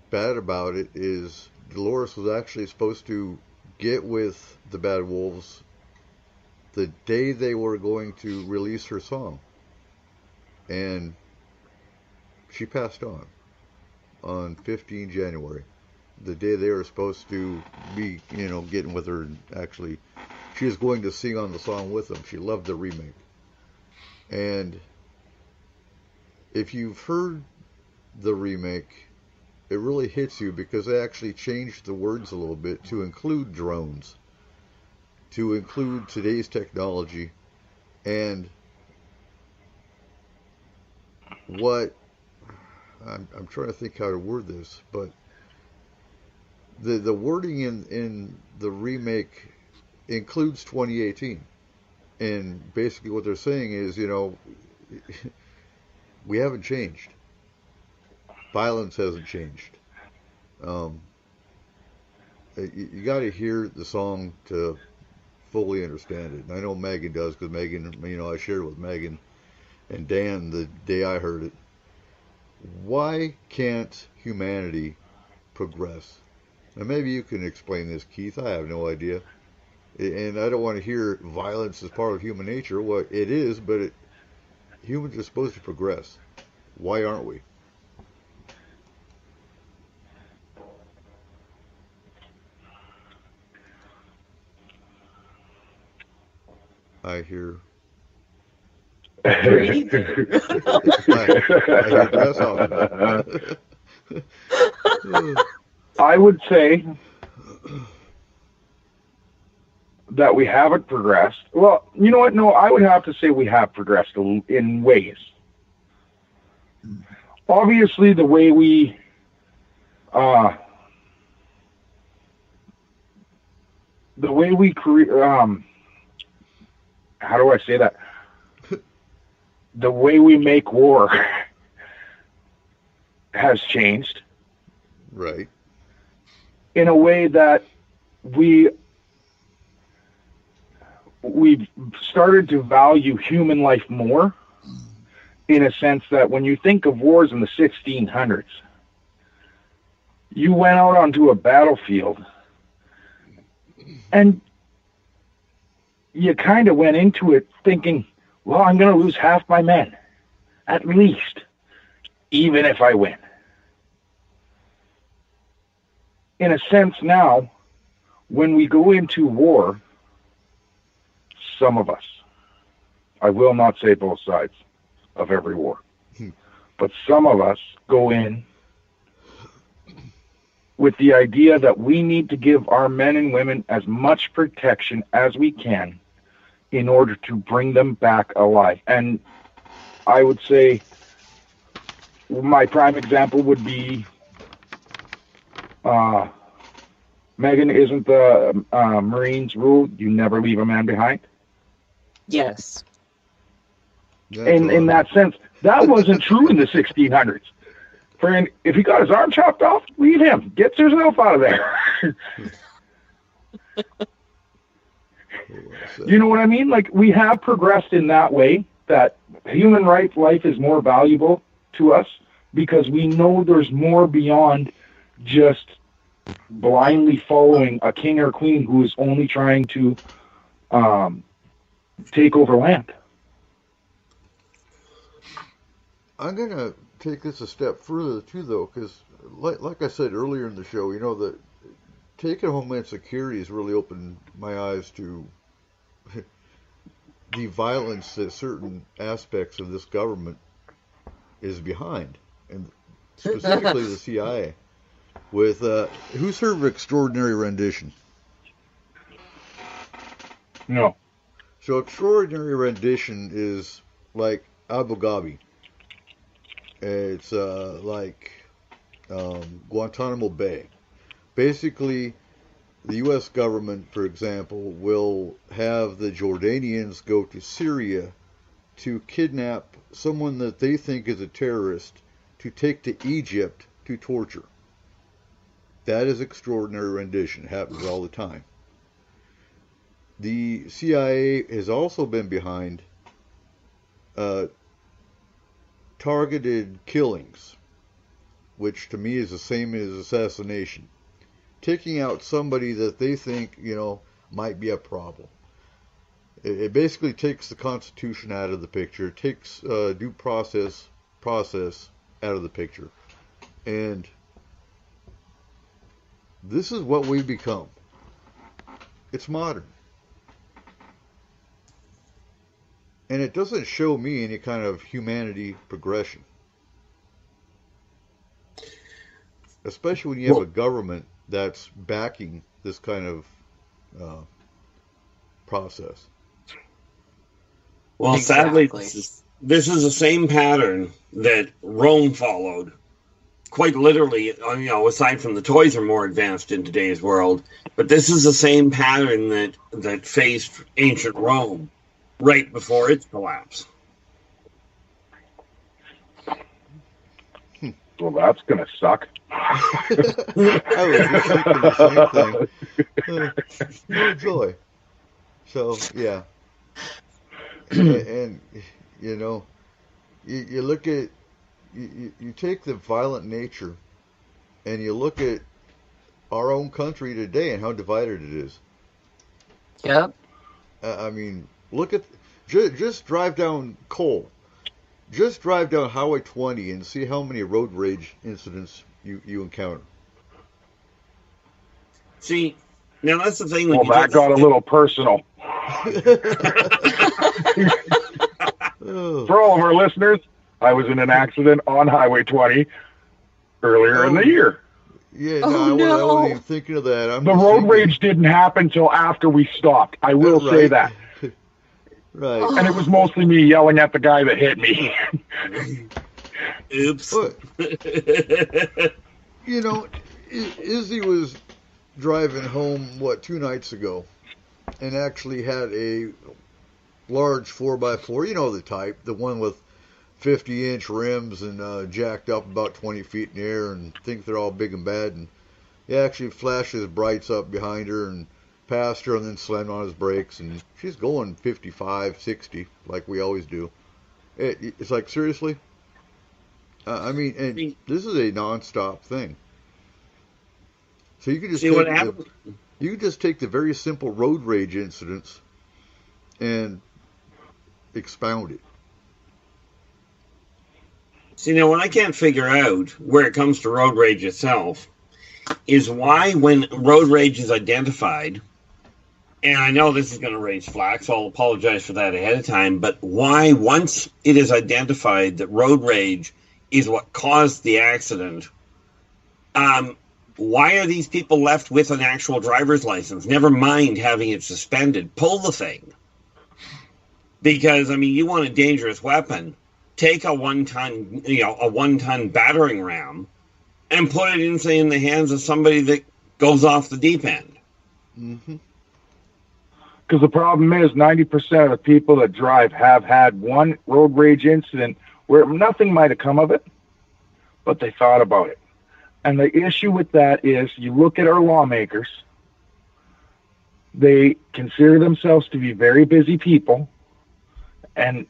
Speaker 4: bad about it is Dolores was actually supposed to get with the Bad Wolves the day they were going to release her song. And she passed on 15 January, the day they were supposed to be, getting with her. And actually, she was going to sing on the song with them. She loved the remake. And if you've heard the remake, it really hits you because they actually changed the words a little bit to include drones, to include today's technology, and what I'm trying to think how to word this, but the wording in the remake includes 2018, and basically what they're saying is, we haven't changed. Violence hasn't changed. You got to hear the song to fully understand it. And I know Megan does, because Megan, I shared it with Megan and Dan the day I heard it. Why can't humanity progress? Now maybe you can explain this, Keith. I have no idea. And I don't want to hear violence as part of human nature. Well, it is, but humans are supposed to progress. Why aren't we? I hear. I hear grasshopper.
Speaker 6: I would say that we haven't progressed. Well, you know what? No, I would have to say we have progressed in ways. obviously the way we create, how do I say that? The way we make war has changed.
Speaker 4: Right.
Speaker 6: In a way that we've started to value human life more, in a sense that when you think of wars in the 1600s, you went out onto a battlefield and you kind of went into it thinking, well, I'm going to lose half my men, at least, even if I win. In a sense now, when we go into war, some of us, I will not say both sides of every war, but some of us go in with the idea that we need to give our men and women as much protection as we can in order to bring them back alive. And I would say my prime example would be Megan, isn't the Marines rule you never leave a man behind?
Speaker 8: Yes.
Speaker 6: In that sense, that wasn't true in the 1600s. Friend, if he got his arm chopped off, leave him. Get yourself out of there. You know what I mean? Like, we have progressed in that way, that human rights life is more valuable to us because we know there's more beyond just blindly following a king or queen who is only trying to take over land.
Speaker 4: I'm going to take this a step further, too, though, because like I said earlier in the show, that taking Homeland Security has really opened my eyes to the violence that certain aspects of this government is behind, and specifically the CIA. With who's heard of Extraordinary Rendition?
Speaker 6: No.
Speaker 4: So Extraordinary Rendition is like Abu Dhabi. It's like Guantanamo Bay. Basically, the U.S. government, for example, will have the Jordanians go to Syria to kidnap someone that they think is a terrorist to take to Egypt to torture. That is Extraordinary Rendition. It happens all the time. The CIA has also been behind targeted killings, which to me is the same as assassination. Taking out somebody that they think, might be a problem. It basically takes the Constitution out of the picture. It takes due process out of the picture. And this is what we've become. It's modern. And it doesn't show me any kind of humanity progression. Especially when you have a government that's backing this kind of process.
Speaker 5: Well,
Speaker 8: Exactly.
Speaker 5: sadly, this is the same pattern that Rome followed. Quite literally, aside from the toys are more advanced in today's world, but this is the same pattern that faced ancient Rome right before its collapse.
Speaker 6: Well, that's going to suck.
Speaker 4: I was just thinking the same thing. No joy. So, yeah. And you look at, you take the violent nature and you look at our own country today and how divided it is.
Speaker 8: Yep.
Speaker 4: I mean, look at, just drive down Cole. Just drive down Highway 20 and see how many road rage incidents you encounter.
Speaker 5: See, now that's the thing.
Speaker 6: Well, that got a little personal. For all of our listeners, I was in an accident on Highway 20 earlier in the year.
Speaker 4: Yeah,
Speaker 8: Oh,
Speaker 4: I
Speaker 8: no.
Speaker 4: wasn't even thinking of that.
Speaker 6: The road rage didn't happen till after we stopped. I will say that.
Speaker 4: Right.
Speaker 6: And it was mostly me yelling at the guy that hit me.
Speaker 5: Oops.
Speaker 4: But, you know, Izzy was driving home, 2 nights ago, and actually had a large 4x4, you know the type, the one with 50-inch rims and jacked up about 20 feet in the air and think they're all big and bad. And he actually flashed his brights up behind her and passed her and then slammed on his brakes. And she's going 55, 60 like we always do. It's like, seriously? I mean, and this is a non-stop thing. So you could just you could just take the very simple road rage incidents and expound it.
Speaker 5: See, now what I can't figure out where it comes to road rage itself is why, when road rage is identified, and I know this is going to raise flack, so I'll apologize for that ahead of time, but why, once it is identified that road rage is what caused the accident, why are these people left with an actual driver's license? Never mind having it suspended. Pull the thing. Because, I mean, you want a dangerous weapon, take a 1-ton battering ram and put it in the hands of somebody that goes off the deep end.
Speaker 6: Mm-hmm. Because the problem is 90% of the people that drive have had one road rage incident where nothing might have come of it, but they thought about it. And the issue with that is, you look at our lawmakers, they consider themselves to be very busy people, and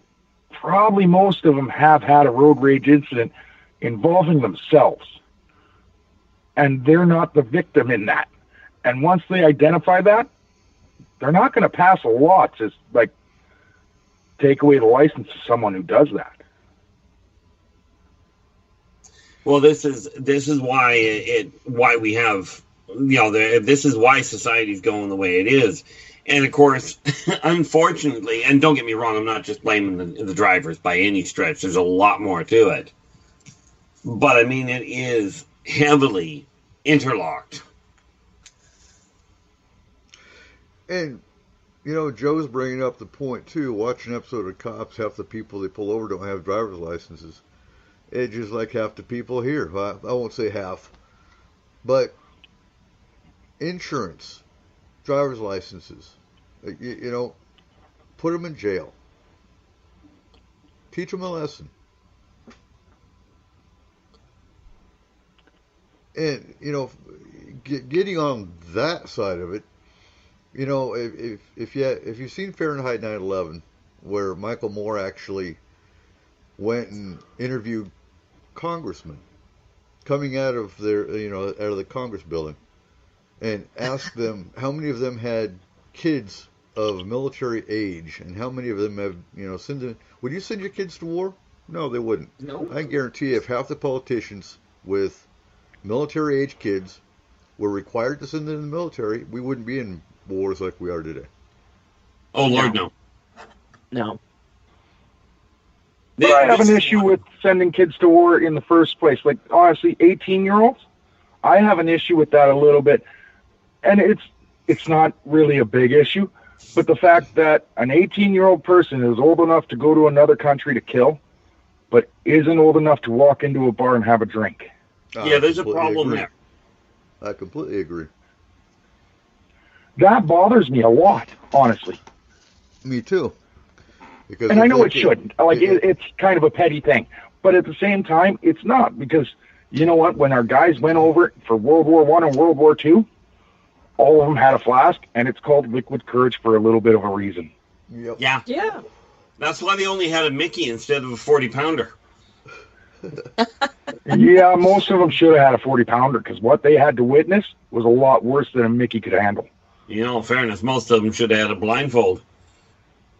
Speaker 6: probably most of them have had a road rage incident involving themselves. And they're not the victim in that. And once they identify that, they're not going to pass a law to, like, take away the license of someone who does that.
Speaker 5: Well, this is why we have, this is why society's going the way it is. And of course, unfortunately, and don't get me wrong, I'm not just blaming the drivers by any stretch. There's a lot more to it. But I mean, it is heavily interlocked.
Speaker 4: And, Joe's bringing up the point, too. Watch an episode of Cops, half the people they pull over don't have driver's licenses. It's just like half the people here. I won't say half. But insurance, driver's licenses, put them in jail. Teach them a lesson. And, getting on that side of it, if you've seen Fahrenheit 9/11, where Michael Moore actually went and interviewed congressmen coming out of their, out of the Congress building, and asked them how many of them had kids of military age, and how many of them have, would you send your kids to war? No, they wouldn't.
Speaker 8: No.
Speaker 4: I guarantee you, if half the politicians with military age kids were required to send them in the military, we wouldn't be in wars like we are today.
Speaker 5: Oh, Lord, no.
Speaker 8: No.
Speaker 6: But I have an issue with sending kids to war in the first place. Like, honestly, 18-year-olds, I have an issue with that a little bit. And it's not really a big issue, but the fact that an 18-year-old person is old enough to go to another country to kill, but isn't old enough to walk into a bar and have a drink.
Speaker 5: Yeah, there's a problem there.
Speaker 4: I completely agree.
Speaker 6: That bothers me a lot, honestly.
Speaker 4: Me too. Because
Speaker 6: and I know it shouldn't. It's kind of a petty thing. But at the same time, it's not. Because, you know what? When our guys went over for World War I and World War II, all of them had a flask, and it's called liquid courage for a little bit of a reason.
Speaker 4: Yep.
Speaker 5: Yeah.
Speaker 8: Yeah.
Speaker 5: That's why they only had a Mickey instead of a 40-pounder.
Speaker 6: Yeah, most of them should have had a 40-pounder, because what they had to witness was a lot worse than a Mickey could handle.
Speaker 5: In fairness, most of them should have had a blindfold.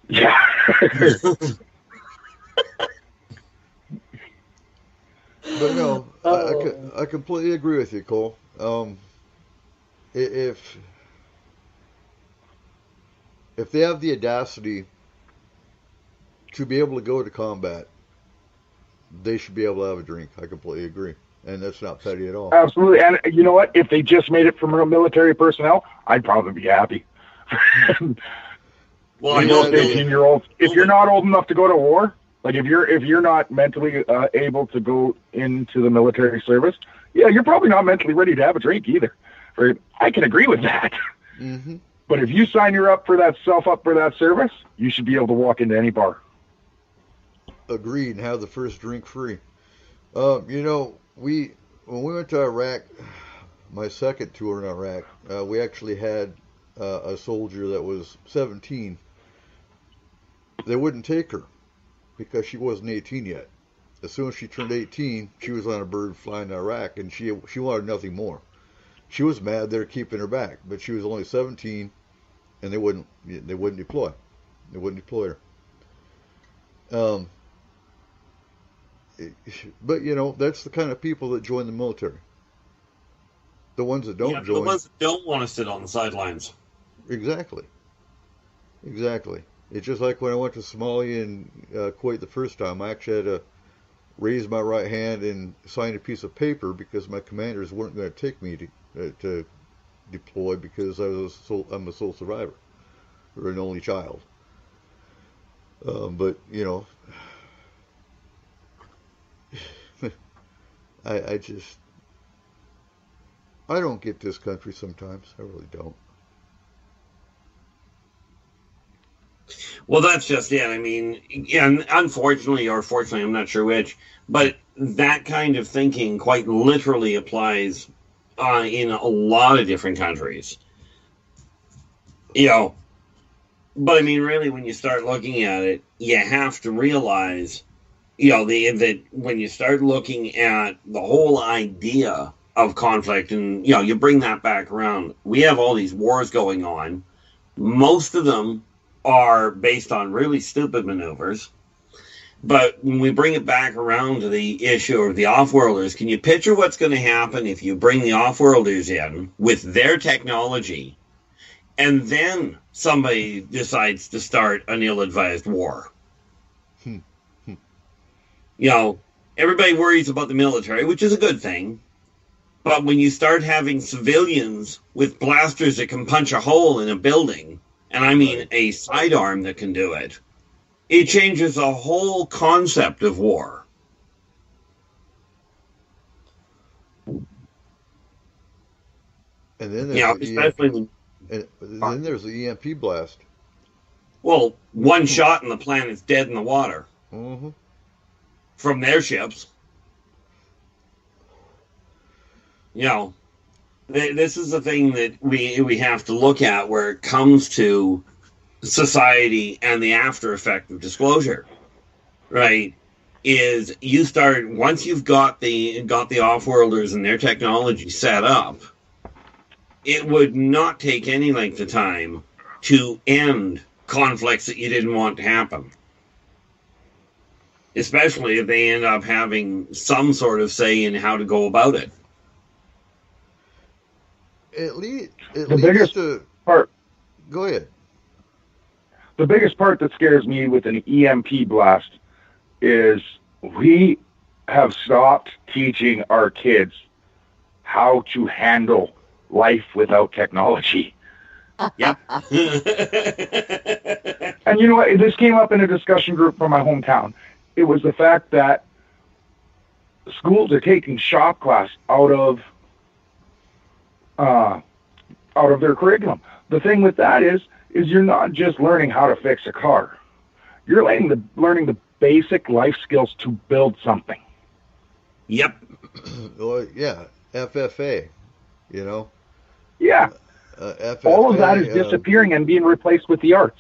Speaker 6: Yeah.
Speaker 4: But no, I completely agree with you, Cole. If they have the audacity to be able to go to combat, they should be able to have a drink. I completely agree. And that's not petty at all.
Speaker 6: Absolutely. And you know what? If they just made it from military personnel, I'd probably be happy.
Speaker 5: Well, I know
Speaker 6: 18-year-olds. If you're not old enough to go to war, Like if you're not mentally able to go into the military service, yeah, you're probably not mentally ready to have a drink either. Right? I can agree with that.
Speaker 4: Mm-hmm.
Speaker 6: But if you sign yourself up for that service, you should be able to walk into any bar.
Speaker 4: Agreed, and have the first drink free. When we went to Iraq, my second tour in Iraq, we actually had a soldier that was 17. They wouldn't take her because she wasn't 18 yet. As soon as she turned 18, she was on a bird flying to Iraq, and she wanted nothing more. She was mad they were keeping her back, but she was only 17, and they wouldn't deploy. They wouldn't deploy her. But that's the kind of people that join the military. The ones that don't join.
Speaker 5: The ones that don't want to sit on the sidelines.
Speaker 4: Exactly. It's just like when I went to Somalia and Kuwait the first time. I actually had to raise my right hand and sign a piece of paper because my commanders weren't going to take me to deploy because I'm a sole survivor or an only child. But I don't get this country sometimes. I really don't.
Speaker 5: Well, that's just it. I mean, and unfortunately or fortunately, I'm not sure which, but that kind of thinking quite literally applies in a lot of different countries. But I mean, really, when you start looking at it, you have to realize, that when you start looking at the whole idea of conflict, and you bring that back around, we have all these wars going on. Most of them are based on really stupid maneuvers. But when we bring it back around to the issue of the off-worlders, can you picture what's going to happen if you bring the off-worlders in with their technology, and then somebody decides to start an ill-advised war? Everybody worries about the military, which is a good thing. But when you start having civilians with blasters that can punch a hole in a building, and I mean a sidearm that can do it, it changes the whole concept of war.
Speaker 4: And then there's the EMP blast.
Speaker 5: Well, one shot and the planet's dead in the water.
Speaker 4: Mm-hmm.
Speaker 5: From their ships. This is the thing that we have to look at where it comes to society and the after effect of disclosure, right? Is you start, once you've got the off-worlders and their technology set up, it would not take any length of time to end conflicts that you didn't want to happen. Especially if they end up having some sort of say in how to go about it.
Speaker 6: The biggest part.
Speaker 4: Go ahead.
Speaker 6: The biggest part that scares me with an EMP blast is we have stopped teaching our kids how to handle life without technology.
Speaker 5: Yep.
Speaker 6: And you know what? This came up in a discussion group from my hometown. It was the fact that schools are taking shop class out of their curriculum. The thing with that is you're not just learning how to fix a car. You're learning the basic life skills to build something.
Speaker 5: Yep.
Speaker 4: Well, yeah, FFA,
Speaker 6: Yeah.
Speaker 4: FFA,
Speaker 6: all of that is disappearing and being replaced with the arts.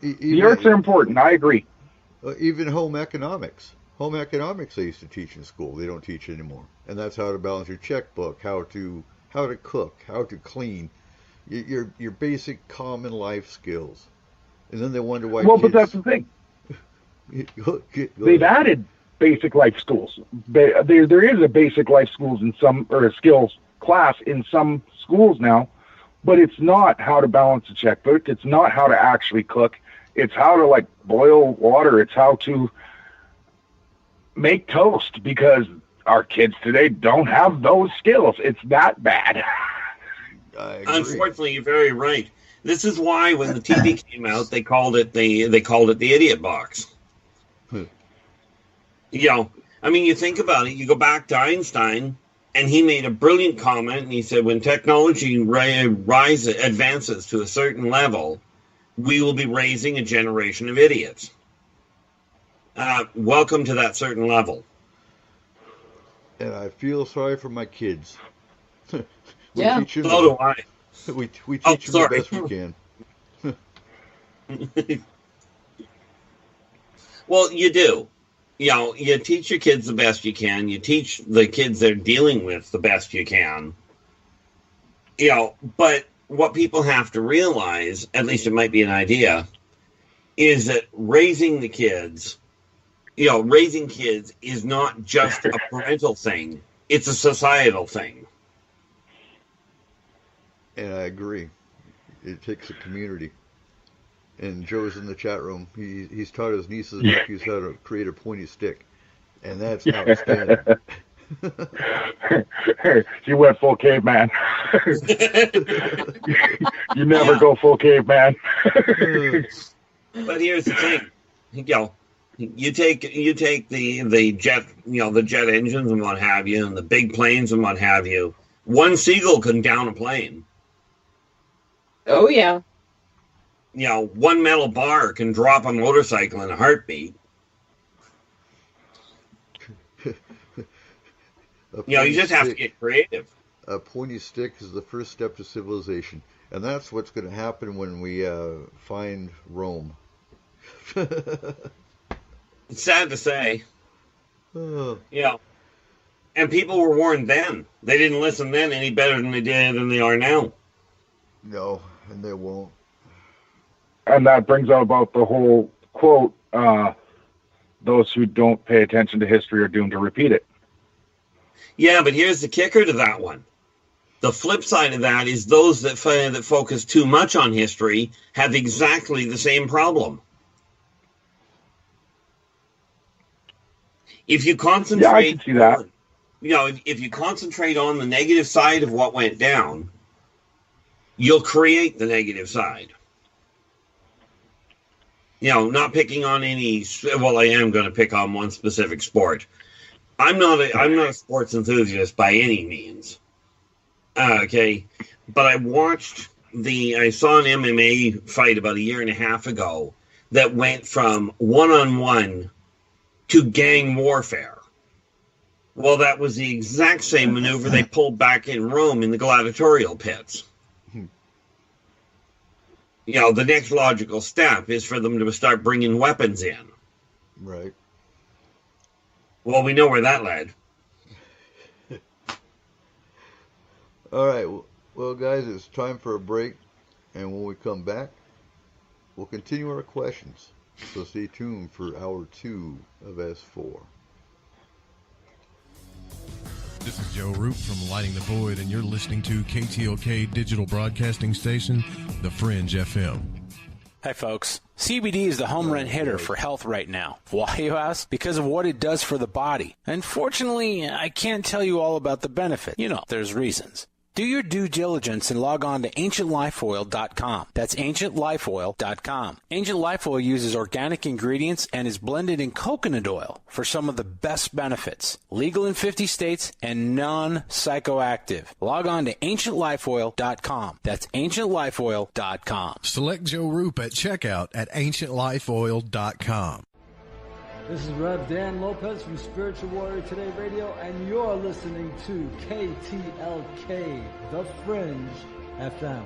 Speaker 6: The arts are important. I agree.
Speaker 4: Even home economics. Home economics they used to teach in school. They don't teach anymore. And that's how to balance your checkbook, how to cook, how to clean, your basic common life skills. And then they wonder why.
Speaker 6: Well, but that's the thing. They've added basic life schools. There is a basic life schools in some, or a skills class in some schools now, but it's not how to balance a checkbook. It's not how to actually cook. It's how to boil water. It's how to make toast, because our kids today don't have those skills. It's that bad.
Speaker 5: Unfortunately, you're very right. This is why when the TV came out, they called it the idiot box. You know, I mean, you think about it, you go back to Einstein, and he made a brilliant comment, and he said, when technology advances to a certain level, we will be raising a generation of idiots. Welcome to that certain level.
Speaker 4: And I feel sorry for my kids.
Speaker 8: Yeah.
Speaker 4: Teach them
Speaker 5: So do I.
Speaker 4: we teach them the best we can.
Speaker 5: Well, you do. You know, you teach your kids the best you can. You teach the kids they're dealing with the best you can. You know, but what people have to realize, at least it might be an idea, is that raising kids is not just a parental thing. It's a societal thing.
Speaker 4: And I agree. It takes a community. And Joe's in the chat room. He's taught his nieces and nephews how to create a pointy stick. And that's outstanding.
Speaker 6: You went full caveman. You never go full caveman.
Speaker 5: But here's the thing. You know, you take the jet, you know, the jet engines and what have you, and the big planes and what have you. One seagull can down a plane.
Speaker 8: Oh, yeah.
Speaker 5: You know, one metal bar can drop a motorcycle in a heartbeat. You know, you just have to get creative.
Speaker 4: A pointy stick is the first step to civilization. And that's what's going to happen when we find Rome.
Speaker 5: It's sad to say.
Speaker 4: Oh.
Speaker 5: You know, and people were warned then. They didn't listen then any better than they are now.
Speaker 4: No, and they won't.
Speaker 6: And that brings out about the whole quote, those who don't pay attention to history are doomed to repeat it.
Speaker 5: Yeah, but here's the kicker to that one. The flip side of that is those that focus too much on history have exactly the same problem. If you concentrate,
Speaker 6: I can see that.
Speaker 5: If you concentrate on the negative side of what went down, you'll create the negative side. You know, not picking on any. Well, I am going to pick on one specific sport. I'm not a sports enthusiast by any means. Okay, but I saw an MMA fight about a year and a half ago that went from one-on-one to gang warfare. Well, that was the exact same maneuver they pulled back in Rome in the gladiatorial pits. You know, the next logical step is for them to start bringing weapons in.
Speaker 4: Right.
Speaker 5: Well, we know where that led.
Speaker 4: All right. Well, guys, it's time for a break. And when we come back, we'll continue our questions. So stay tuned for hour 2 of S4.
Speaker 9: This is Joe Roop from Lighting the Void, and you're listening to KTLK Digital Broadcasting Station, The Fringe FM.
Speaker 10: Hi, folks. CBD is the home run hitter for health right now. Why, you ask? Because of what it does for the body. Unfortunately, I can't tell you all about the benefit. You know, there's reasons. Do your due diligence and log on to ancientlifeoil.com. That's ancientlifeoil.com. Ancient Life Oil uses organic ingredients and is blended in coconut oil for some of the best benefits. Legal in 50 states and non-psychoactive. Log on to ancientlifeoil.com. That's ancientlifeoil.com.
Speaker 9: Select Joe Roop at checkout at ancientlifeoil.com.
Speaker 11: This is Rev Dan Lopez from Spiritual Warrior Today Radio, and you're listening to KTLK, The Fringe FM.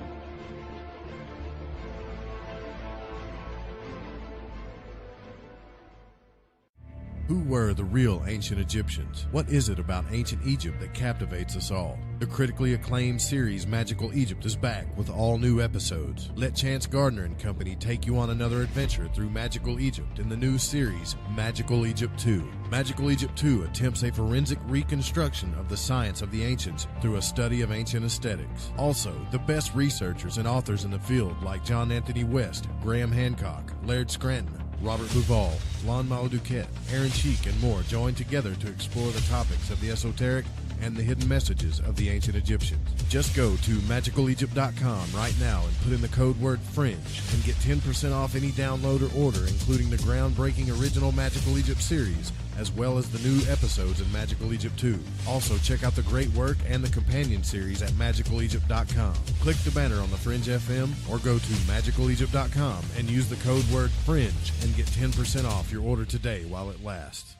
Speaker 9: Who were the real ancient Egyptians? What is it about ancient Egypt that captivates us all? The critically acclaimed series Magical Egypt is back with all new episodes. Let Chance Gardner and company take you on another adventure through Magical Egypt in the new series Magical Egypt 2. Magical Egypt 2 attempts a forensic reconstruction of the science of the ancients through a study of ancient aesthetics. Also, the best researchers and authors in the field like John Anthony West, Graham Hancock, Laird Scranton, Robert Bouval, Lon Maladuquette, Aaron Cheek, and more join together to explore the topics of the esoteric, and the hidden messages of the ancient Egyptians. Just go to magicalegypt.com right now and put in the code word FRINGE and get 10% off any download or order, including the groundbreaking original Magical Egypt series, as well as the new episodes in Magical Egypt 2. Also, check out the great work and the companion series at magicalegypt.com. Click the banner on the Fringe FM or go to magicalegypt.com and use the code word FRINGE and get 10% off your order today while it lasts.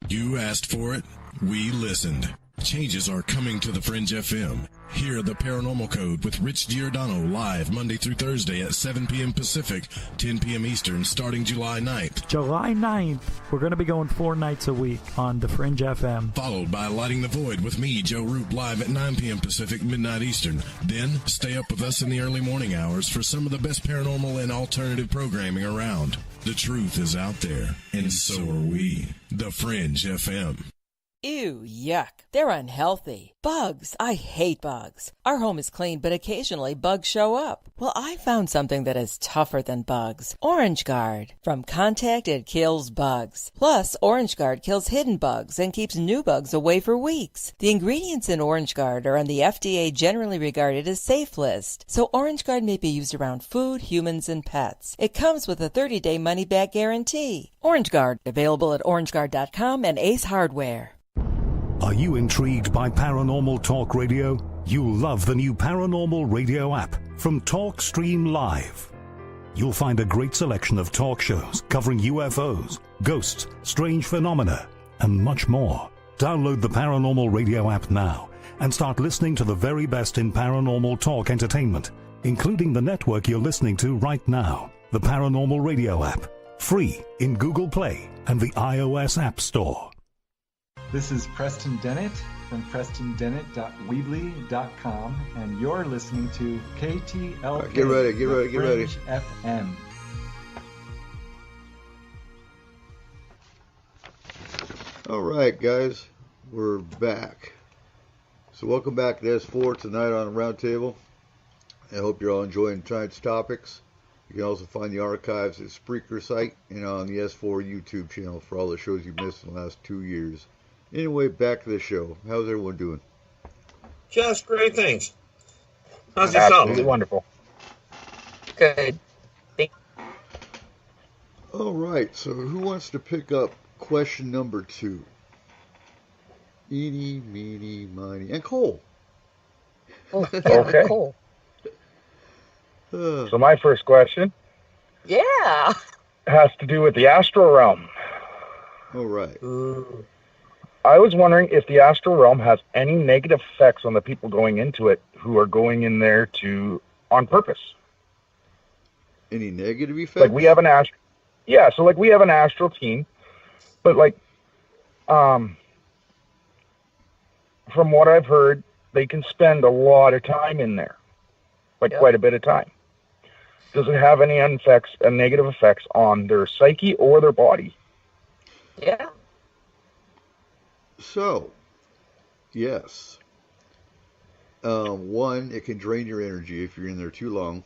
Speaker 12: You asked for it. We listened. Changes are coming to the Fringe FM. Hear the Paranormal Code with Rich Giordano live Monday through Thursday at 7 p.m. Pacific, 10 p.m. Eastern, starting July 9th.
Speaker 13: July 9th, we're going to be going 4 nights a week on the Fringe FM.
Speaker 12: Followed by Lighting the Void with me, Joe Roop, live at 9 p.m. Pacific, midnight Eastern. Then, stay up with us in the early morning hours for some of the best paranormal and alternative programming around. The truth is out there, and so are we. The Fringe FM.
Speaker 14: Ew, yuck. They're unhealthy. Bugs. I hate bugs. Our home is clean, but occasionally bugs show up. Well, I found something that is tougher than bugs. Orange Guard. From contact, it kills bugs. Plus, Orange Guard kills hidden bugs and keeps new bugs away for weeks. The ingredients in Orange Guard are on the FDA generally regarded as safe list, so Orange Guard may be used around food, humans, and pets. It comes with a 30-day money-back guarantee. Orange Guard, available at orangeguard.com and Ace Hardware.
Speaker 15: Are you intrigued by Paranormal Talk Radio? You'll love the new Paranormal Radio app from TalkStream Live. You'll find a great selection of talk shows covering UFOs, ghosts, strange phenomena, and much more. Download the Paranormal Radio app now and start listening to the very best in paranormal talk entertainment, including the network you're listening to right now. The Paranormal Radio app, free in Google Play and the iOS App Store.
Speaker 16: This is Preston Dennett from PrestonDennett.weebly.com, and you're listening to KTLK.
Speaker 4: Get ready.
Speaker 16: FM.
Speaker 4: All right, guys, we're back. So welcome back to S4 tonight on the Roundtable. I hope you're all enjoying tonight's topics. You can also find the archives at Spreaker site and on the S4 YouTube channel for all the shows you've missed in the last 2 years. Anyway, back to the show. How's everyone doing?
Speaker 5: Just great things. How's yourself?
Speaker 6: Absolutely wonderful.
Speaker 8: Good.
Speaker 4: All right, so who wants to pick up question number 2? Eeny, meeny, miny, and Cole.
Speaker 8: Oh, yeah,
Speaker 6: Okay.
Speaker 8: Cool.
Speaker 6: So my first question
Speaker 8: Yeah.
Speaker 6: has to do with the astral realm.
Speaker 4: All right.
Speaker 6: I was wondering if the astral realm has any negative effects on the people going into it who are going in there on purpose.
Speaker 4: Any negative effects?
Speaker 6: Like we have an astral, like we have an astral team, but like, from what I've heard, they can spend a lot of time in there, quite a bit of time. Does it have any negative effects on their psyche or their body?
Speaker 8: Yeah.
Speaker 4: So, yes. One, it can drain your energy if you're in there too long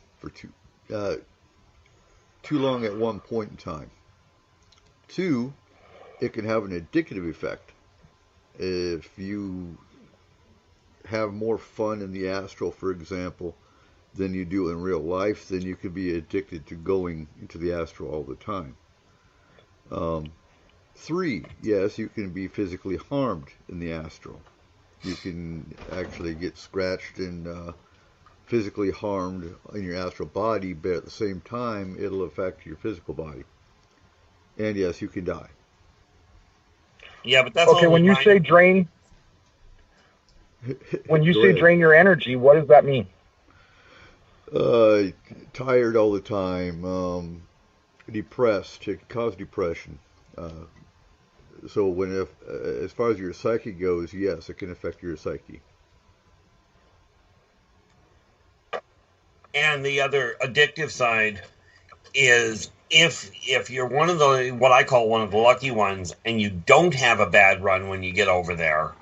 Speaker 4: too long at one point in time. 2, it can have an addictive effect. If you have more fun in the astral, for example, than you do in real life, then you could be addicted to going into the astral all the time. 3, yes, you can be physically harmed in the astral. You can actually get scratched and physically harmed in your astral body, but at the same time, it'll affect your physical body. And yes, you can die.
Speaker 5: Yeah, but that's
Speaker 6: okay. When you say drain, drain your energy, what does that mean?
Speaker 4: Tired all the time, depressed. It can cause depression. So as far as your psyche goes, yes, it can affect your psyche.
Speaker 5: And the other addictive side is if you're one of the, what I call one of the lucky ones, and you don't have a bad run when you get over there,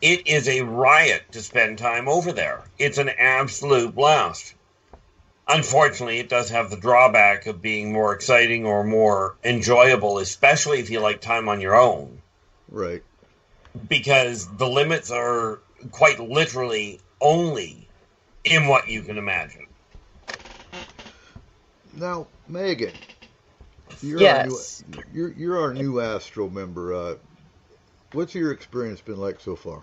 Speaker 5: it is a riot to spend time over there. It's an absolute blast. Unfortunately, it does have the drawback of being more exciting or more enjoyable, especially if you like time on your own.
Speaker 4: Right.
Speaker 5: because the limits are quite literally only in what you can imagine.
Speaker 4: Now, Megan,
Speaker 8: Yes.
Speaker 4: You're our new Astro member. What's your experience been like so far?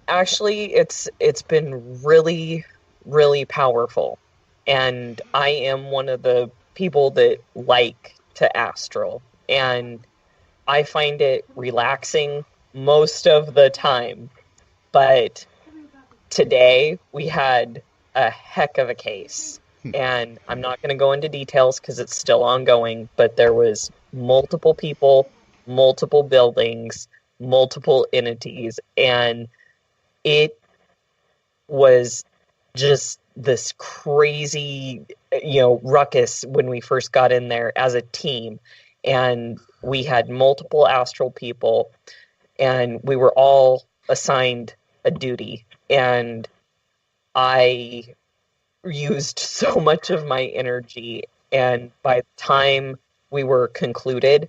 Speaker 8: Actually, it's been really, really powerful, and I am one of the people that like to astral, and I find it relaxing most of the time. But today we had a heck of a case, and I'm not going to go into details because it's still ongoing, but there was multiple people, multiple buildings, multiple entities, and it was just this crazy, ruckus when we first got in there as a team. And we had multiple astral people, and we were all assigned a duty. And I used so much of my energy. And by the time we were concluded,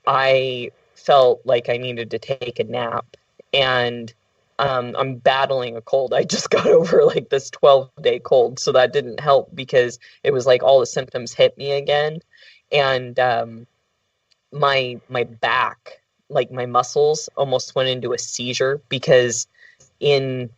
Speaker 8: I felt like I needed to take a nap. And I'm battling a cold. I just got over like this 12-day cold, so that didn't help because it was like all the symptoms hit me again. And my back, like my muscles, almost went into a seizure because in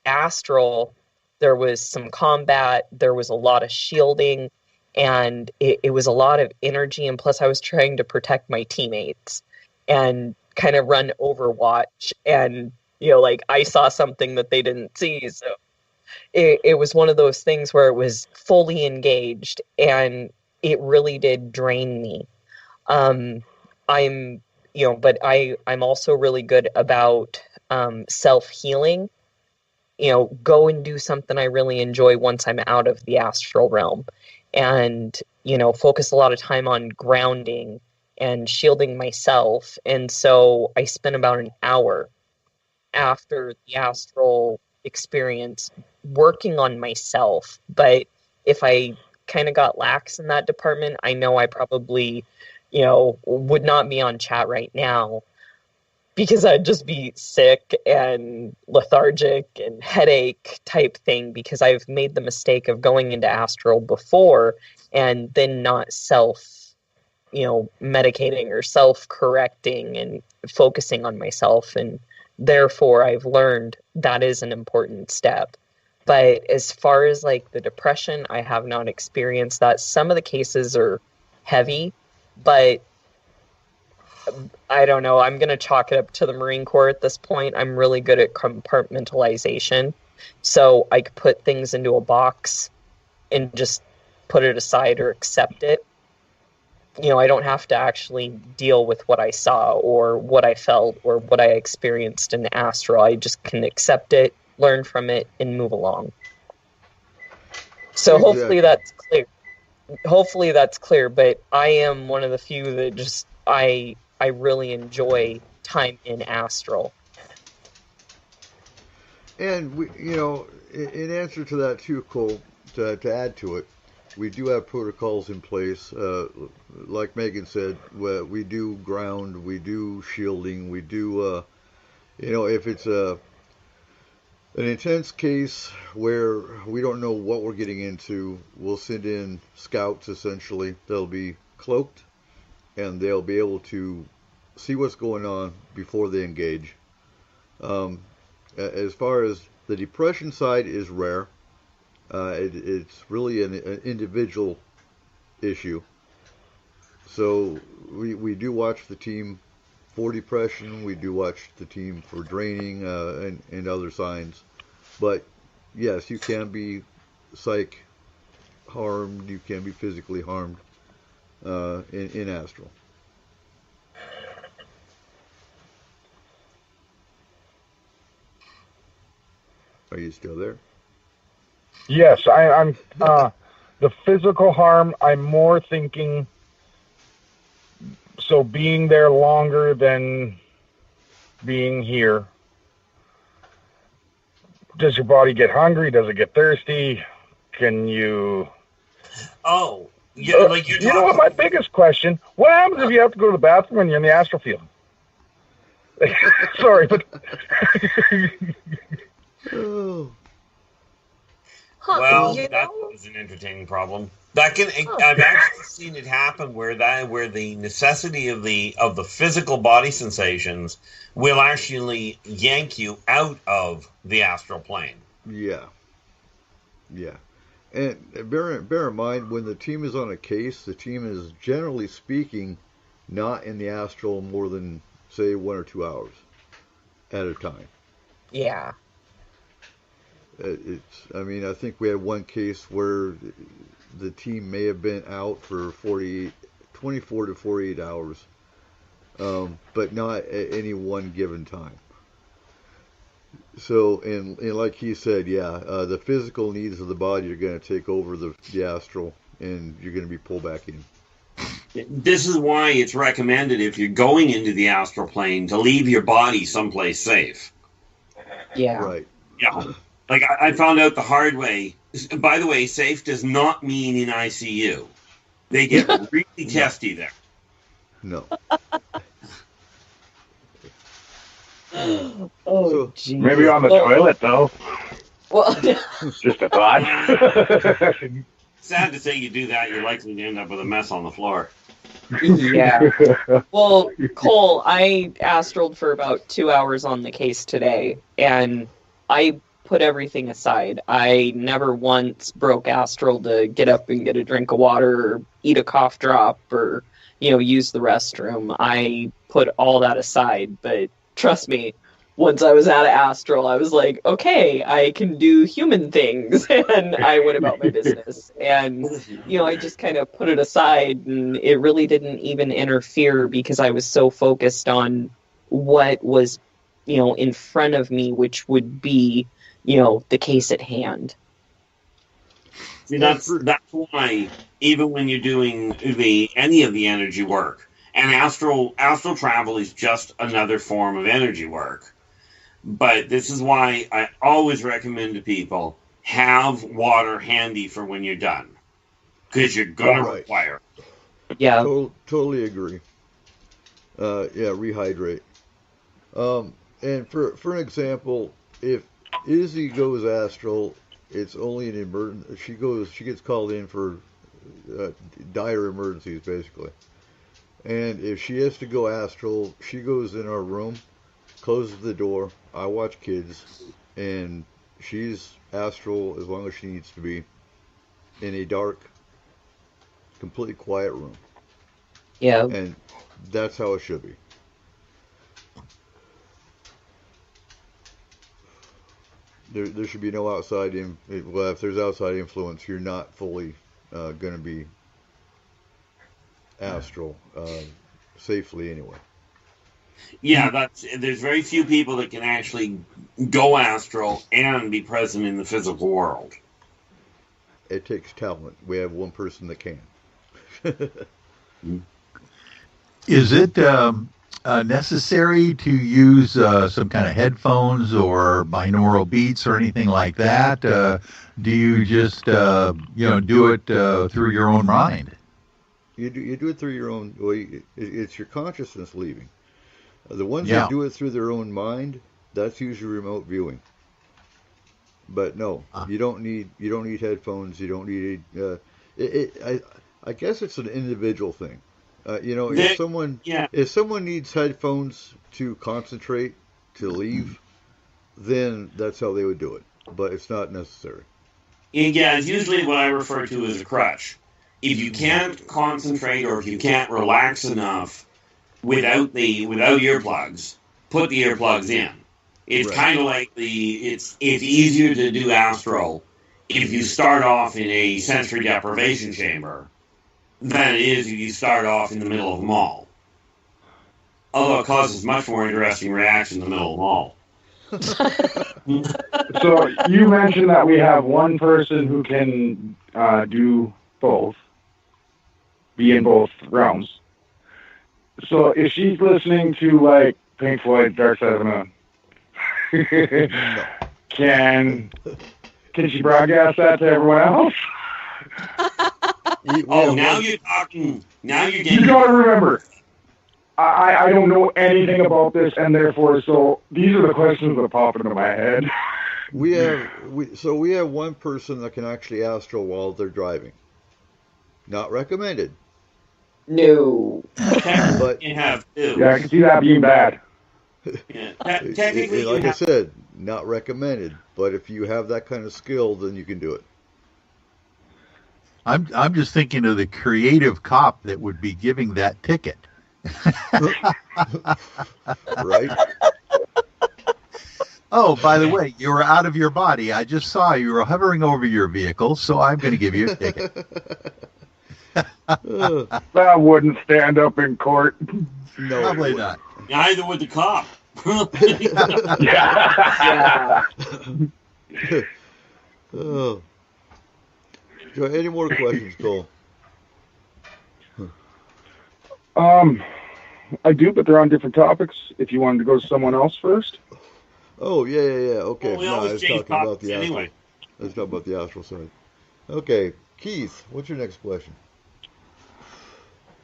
Speaker 8: astral there was some combat, there was a lot of shielding, and it was a lot of energy. And plus I was trying to protect my teammates and kind of run Overwatch, and like I saw something that they didn't see. So it was one of those things where it was fully engaged, and it really did drain me. I'm also really good about self-healing. Go and do something I really enjoy once I'm out of the astral realm, and focus a lot of time on grounding and shielding myself. And so I spent about an hour after the astral experience working on myself. But if I kind of got lax in that department, I know I probably, would not be on chat right now, because I'd just be sick and lethargic and headache type thing, because I've made the mistake of going into astral before and then not medicating or self-correcting and focusing on myself. And therefore I've learned that is an important step. But as far as like the depression, I have not experienced that. Some of the cases are heavy, but I don't know. I'm going to chalk it up to the Marine Corps at this point. I'm really good at compartmentalization. So I could put things into a box and just put it aside or accept it. I don't have to actually deal with what I saw or what I felt or what I experienced in astral. I just can accept it, learn from it, and move along. So hopefully that's clear. Hopefully that's clear, but I am one of the few that just, I really enjoy time in astral.
Speaker 4: And we, in answer to that too, Cole, to add to it, we do have protocols in place. Like Megan said, we do ground, we do shielding, we do, if it's an intense case where we don't know what we're getting into, we'll send in scouts, essentially. They'll be cloaked, and they'll be able to see what's going on before they engage. As far as the depression side is rare. It's really an individual issue. So we do watch the team for depression. We do watch the team for draining and other signs. But yes, you can be psych harmed. You can be physically harmed in astral. Are you still there?
Speaker 6: Yes, I'm. The physical harm, I'm more thinking. So being there longer than being here. Does your body get hungry? Does it get thirsty? Can you?
Speaker 5: Oh, yeah, like you're talking.
Speaker 6: You know what? My biggest question: what happens if you have to go to the bathroom and you're in the astral field? Sorry, but
Speaker 5: Well, that was an entertaining problem. I've actually seen it happen where the necessity of the physical body sensations will actually yank you out of the astral plane.
Speaker 4: Yeah. And bear in mind, when the team is on a case, the team is generally speaking not in the astral more than, say, 1 or 2 hours at a time.
Speaker 8: Yeah.
Speaker 4: I think we had one case where the team may have been out for 24 to 48 hours, but not at any one given time. So, and like he said, the physical needs of the body are going to take over the astral, and you're going to be pulled back in.
Speaker 5: This is why it's recommended, if you're going into the astral plane, to leave your body someplace safe.
Speaker 8: Yeah.
Speaker 4: Right.
Speaker 5: Yeah. Like, I found out the hard way. By the way, safe does not mean in ICU. They get really testy there.
Speaker 4: No.
Speaker 8: Oh, geez.
Speaker 6: maybe on the toilet, though.
Speaker 8: Well,
Speaker 6: just a thought.
Speaker 5: Sad to say you do that, you're likely to end up with a mess on the floor.
Speaker 8: Yeah. Well, Cole, I astraled for about 2 hours on the case today, and I put everything aside. I never once broke astral to get up and get a drink of water or eat a cough drop or, use the restroom. I put all that aside, but trust me, once I was out of astral, I was like, okay, I can do human things, and I went about my business. And, I just kind of put it aside, and it really didn't even interfere because I was so focused on what was, in front of me, which would be, the case at hand.
Speaker 5: See, that's why even when you're doing any of the energy work, and astral travel is just another form of energy work. But this is why I always recommend to people, have water handy for when you're done, because you're going to require it.
Speaker 8: Yeah.
Speaker 4: Totally agree. Rehydrate. And for an example, if Izzy goes astral, it's only an emergency. She gets called in for dire emergencies, basically. And if she has to go astral, she goes in our room, closes the door. I watch kids, and she's astral as long as she needs to be in a dark, completely quiet room.
Speaker 8: Yeah.
Speaker 4: And that's how it should be. There should be no outside if there's outside influence, you're not fully going to be astral safely anyway.
Speaker 5: Yeah, there's very few people that can actually go astral and be present in the physical world.
Speaker 4: It takes talent. We have one person that can.
Speaker 7: Is it necessary to use some kind of headphones or binaural beats or anything like that? Do you just do it through your own mind?
Speaker 4: You do it through your own. Well, it's your consciousness leaving. The ones that do it through their own mind, that's usually remote viewing. But no, you don't need headphones. You don't need. I guess it's an individual thing. If someone needs headphones to concentrate, to leave, then that's how they would do it. But it's not necessary.
Speaker 5: Yeah, it's usually what I refer to as a crutch. If you can't concentrate or if you can't relax enough without earplugs, put the earplugs in. It's kind of like it's easier to do astral if you start off in a sensory deprivation chamber than it is if you start off in the middle of a mall. Although it causes much more interesting reaction in the middle of the mall.
Speaker 6: So you mentioned that we have one person who can do both, be in both realms. So if she's listening to like Pink Floyd, Dark Side of the Moon, can she broadcast that to everyone else?
Speaker 5: Now you're talking. Now you're getting.
Speaker 6: You gotta remember. I don't know anything about this, and therefore, so these are the questions that pop into my head.
Speaker 4: We have one person that can actually astral while they're driving. Not recommended.
Speaker 8: No.
Speaker 4: But
Speaker 17: You have two.
Speaker 6: Yeah, I can see that being bad.
Speaker 17: Yeah. Technically,
Speaker 4: like I said, not recommended. But if you have that kind of skill, then you can do it.
Speaker 7: I'm just thinking of the creative cop that would be giving that ticket.
Speaker 4: Right?
Speaker 7: Oh, by the way, you were out of your body. I just saw you were hovering over your vehicle, so I'm going to give you a ticket.
Speaker 6: That wouldn't stand up in court.
Speaker 4: No,
Speaker 7: probably not.
Speaker 17: Neither would the cop.
Speaker 6: Yeah.
Speaker 4: Oh. Any more questions, Cole?
Speaker 6: I do, but they're on different topics. If you wanted to go to someone else first.
Speaker 4: Oh, yeah. Okay.
Speaker 17: Well, we
Speaker 4: No, I
Speaker 17: always
Speaker 4: was
Speaker 17: change
Speaker 4: talking about
Speaker 17: topics
Speaker 4: the astral.
Speaker 17: anyway.
Speaker 4: Let's talk about the astral side. Okay, Keith, what's your next question?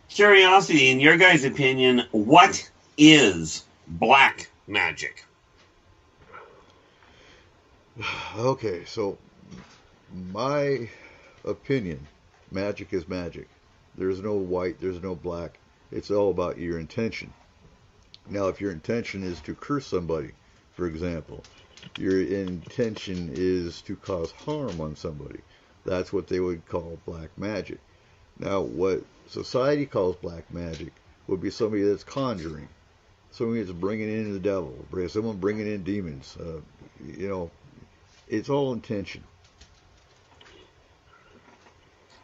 Speaker 17: Curiosity, in your guys' opinion, what is black magic?
Speaker 4: Okay, so my opinion, magic is magic. There's no white, there's no black. It's all about your intention. Now, if your intention is to curse somebody, for example, your intention is to cause harm on somebody, that's what they would call black magic. Now, what society calls black magic would be somebody that's conjuring, somebody that's bringing in the devil, someone bringing in demons. It's all intention.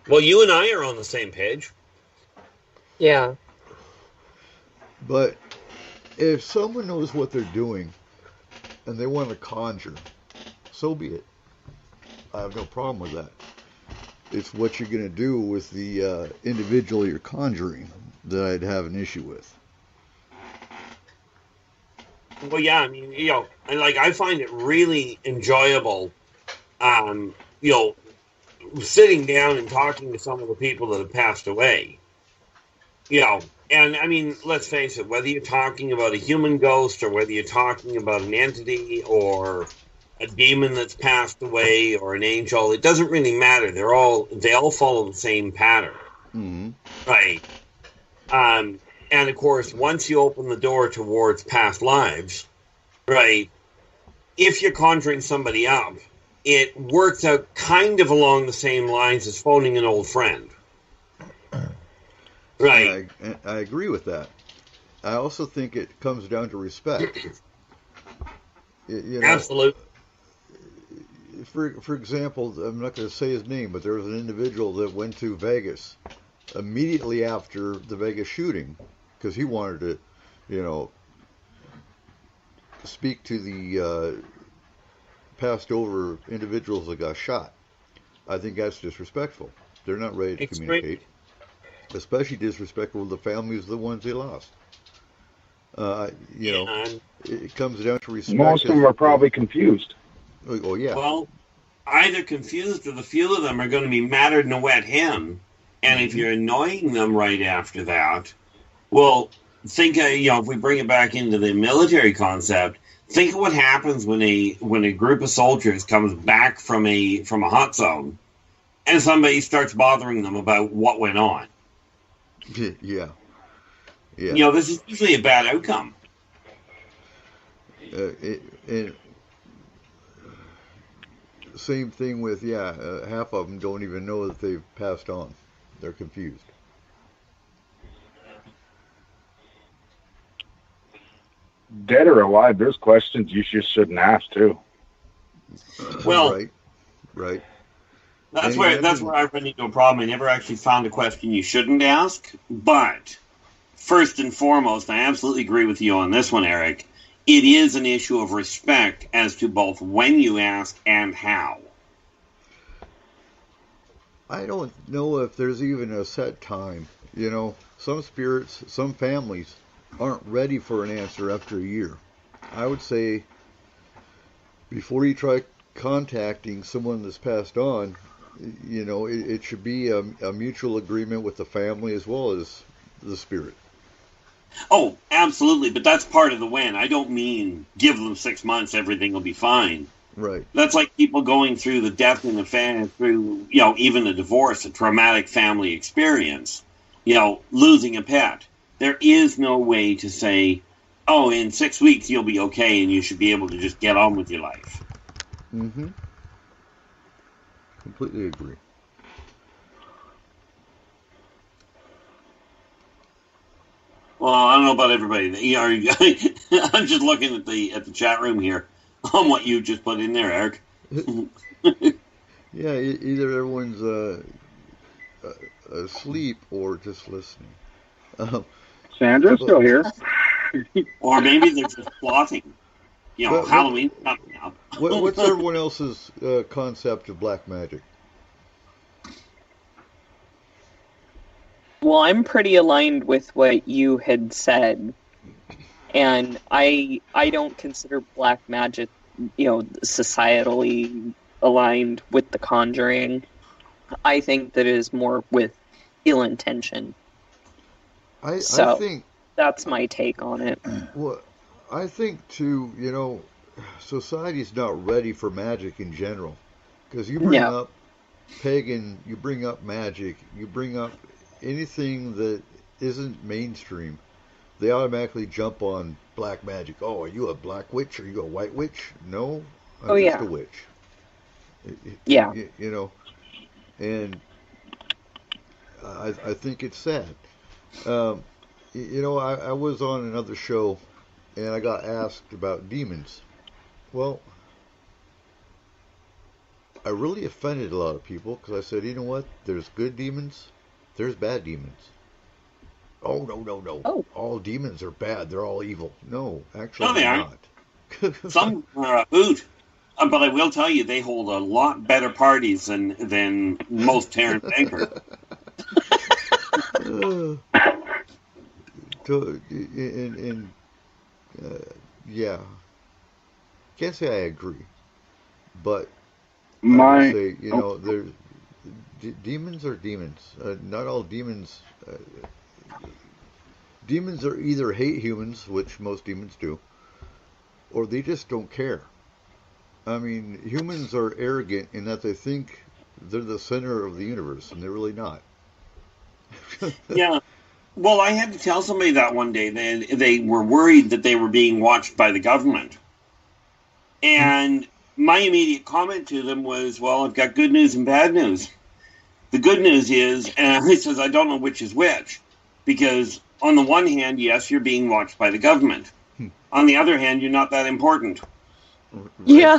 Speaker 17: Well, you and I are on the same page.
Speaker 8: Yeah.
Speaker 4: But if someone knows what they're doing and they want to conjure, so be it. I have no problem with that. It's what you're going to do with the individual you're conjuring that I'd have an issue with.
Speaker 17: Well, yeah, I mean, I find it really enjoyable, sitting down and talking to some of the people that have passed away. And I mean, let's face it, whether you're talking about a human ghost or whether you're talking about an entity or a demon that's passed away or an angel, it doesn't really matter. They all follow the same pattern.
Speaker 4: Mm-hmm.
Speaker 17: Right. And of course, once you open the door towards past lives, right, if you're conjuring somebody up, it works out kind of along the same lines as phoning an old friend. Right.
Speaker 4: I agree with that. I also think it comes down to respect.
Speaker 17: Absolutely.
Speaker 4: For example, I'm not going to say his name, but there was an individual that went to Vegas immediately after the Vegas shooting because he wanted to, speak to the passed over individuals that got shot. I think that's disrespectful. They're not ready to communicate. Especially disrespectful to the families of the ones they lost. It comes down to respect.
Speaker 6: Most of them are probably confused.
Speaker 4: Oh, yeah.
Speaker 17: Well, either confused or the few of them are going to be madder than a wet hen. And if you're annoying them right after that, well, think, if we bring it back into the military concept, think of what happens when a group of soldiers comes back from a hot zone and somebody starts bothering them about what went on.
Speaker 4: Yeah.
Speaker 17: This is usually a bad outcome.
Speaker 4: Same thing with, half of them don't even know that they've passed on. They're confused.
Speaker 6: Dead or alive, there's questions you just shouldn't ask, too.
Speaker 17: Well,
Speaker 4: right.
Speaker 17: That's where I run into a problem. I never actually found a question you shouldn't ask. But first and foremost, I absolutely agree with you on this one, Eric. It is an issue of respect as to both when you ask and how.
Speaker 4: I don't know if there's even a set time. Some spirits, some families aren't ready for an answer after a year. I would say before you try contacting someone that's passed on, it should be a mutual agreement with the family as well as the spirit.
Speaker 17: Oh, absolutely, but that's part of the when. I don't mean give them 6 months, everything will be fine.
Speaker 4: Right.
Speaker 17: That's like people going through the death in the family, through, you know, even a divorce, a traumatic family experience, you know, losing a pet. There is no way to say, oh, in 6 weeks you'll be okay and you should be able to just get on with your life.
Speaker 4: Mm-hmm. Completely agree.
Speaker 17: Well, I don't know about everybody. I'm just looking at the chat room here on what you just put in there, Eric.
Speaker 4: Yeah, either everyone's asleep or just listening.
Speaker 6: Sandra's still here.
Speaker 17: Or maybe they're just plotting. You know, Halloween's coming up.
Speaker 4: What's everyone else's concept of black magic?
Speaker 8: Well, I'm pretty aligned with what you had said, and I don't consider black magic, you know, societally aligned with The Conjuring. I think that it is more with ill intention.
Speaker 4: I think
Speaker 8: that's my take on it.
Speaker 4: Well, I think too, you know, society's not ready for magic in general, because you bring up pagan, you bring up magic, you bring up anything that isn't mainstream, they automatically jump on black magic. Oh, are you a black witch? Are you a white witch? No, I'm just a witch.
Speaker 8: Yeah.
Speaker 4: You know, and I think it's sad. You know, I was on another show and I got asked about demons. Well, I really offended a lot of people because I said, you know what? There's good demons, there's bad demons. Oh, no. Oh. All demons are bad. They're all evil. No, actually,
Speaker 17: they
Speaker 4: they're
Speaker 17: aren't.
Speaker 4: not.
Speaker 17: Some are a hoot. But I will tell you, they hold a lot better parties than most Terran bankers.
Speaker 4: Yeah. Can't say I agree. But I would say, you know, there's demons are demons. Not all demons. Demons are either hate humans, which most demons do, or they just don't care. I mean, humans are arrogant in that they think they're the center of the universe, and they're really not.
Speaker 17: Yeah. Well, I had to tell somebody that one day. They were worried that they were being watched by the government. And my immediate comment to them was, well, I've got good news and bad news. The good news is, and he says, I don't know which is which. Because on the one hand, yes, you're being watched by the government. On the other hand, you're not that important.
Speaker 4: Right.
Speaker 8: Yeah.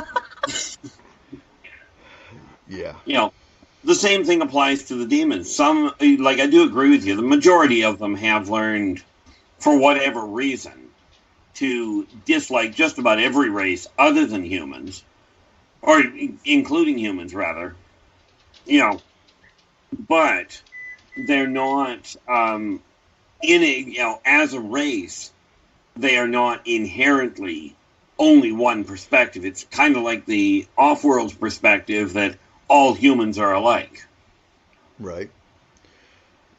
Speaker 4: Yeah.
Speaker 17: You know, the same thing applies to the demons. Some, like, I do agree with you, the majority of them have learned, for whatever reason, to dislike just about every race other than humans, or including humans, rather. You know, but they're not, as a race, they are not inherently only one perspective. It's kind of like the off-world perspective that all humans are alike.
Speaker 4: Right.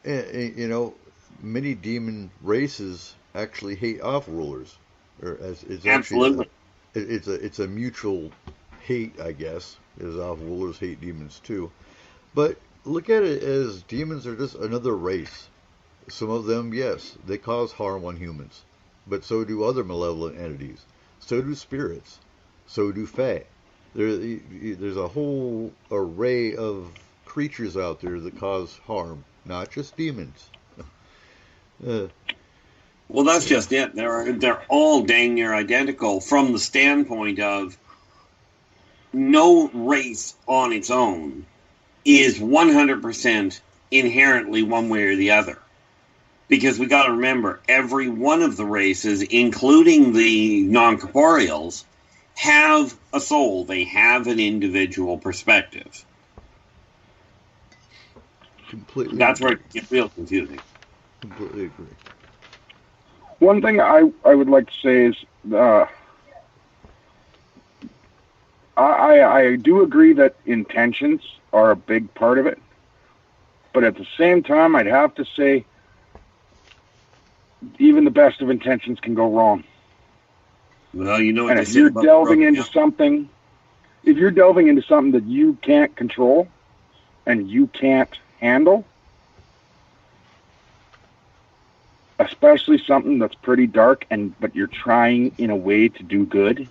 Speaker 4: And, you know, many demon races actually hate off-rulers. It's
Speaker 17: Absolutely.
Speaker 4: It's a mutual hate, I guess, as off-rulers hate demons too. But look at it as demons are just another race. Some of them, yes, they cause harm on humans. But so do other malevolent entities. So do spirits. So do fae. There's a whole array of creatures out there that cause harm, not just demons.
Speaker 17: Well, that's just it. They're all dang near identical from the standpoint of no race on its own is 100% inherently one way or the other. Because we got to remember, every one of the races, including the non-corporeals, have a soul. They have an individual perspective.
Speaker 4: Completely.
Speaker 17: That's where it gets real confusing.
Speaker 4: Completely agree.
Speaker 6: One thing I would like to say is I do agree that intentions are a big part of it. But at the same time, I'd have to say even the best of intentions can go wrong.
Speaker 17: Well, you know what
Speaker 6: And
Speaker 17: they
Speaker 6: if
Speaker 17: say
Speaker 6: you're
Speaker 17: about
Speaker 6: delving
Speaker 17: broken
Speaker 6: into something, if you're delving into something that you can't control and you can't handle, especially something that's pretty dark but you're trying in a way to do good,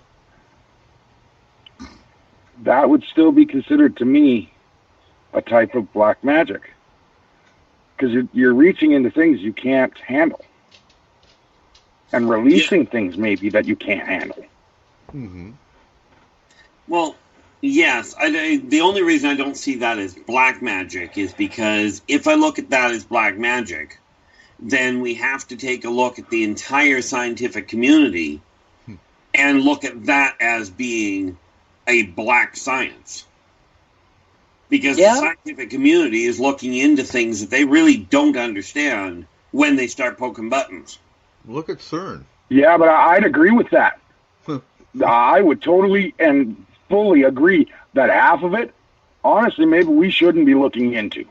Speaker 6: that would still be considered to me a type of black magic, because you're reaching into things you can't handle and releasing things maybe that you can't handle.
Speaker 4: Mm-hmm.
Speaker 17: Well, yes. The only reason I don't see that as black magic is because if I look at that as black magic, then we have to take a look at the entire scientific community and look at that as being a black science. Because the scientific community is looking into things that they really don't understand when they start poking buttons.
Speaker 4: Look at CERN.
Speaker 6: Yeah, but I'd agree with that. I would totally and fully agree that half of it, honestly, maybe we shouldn't be looking into.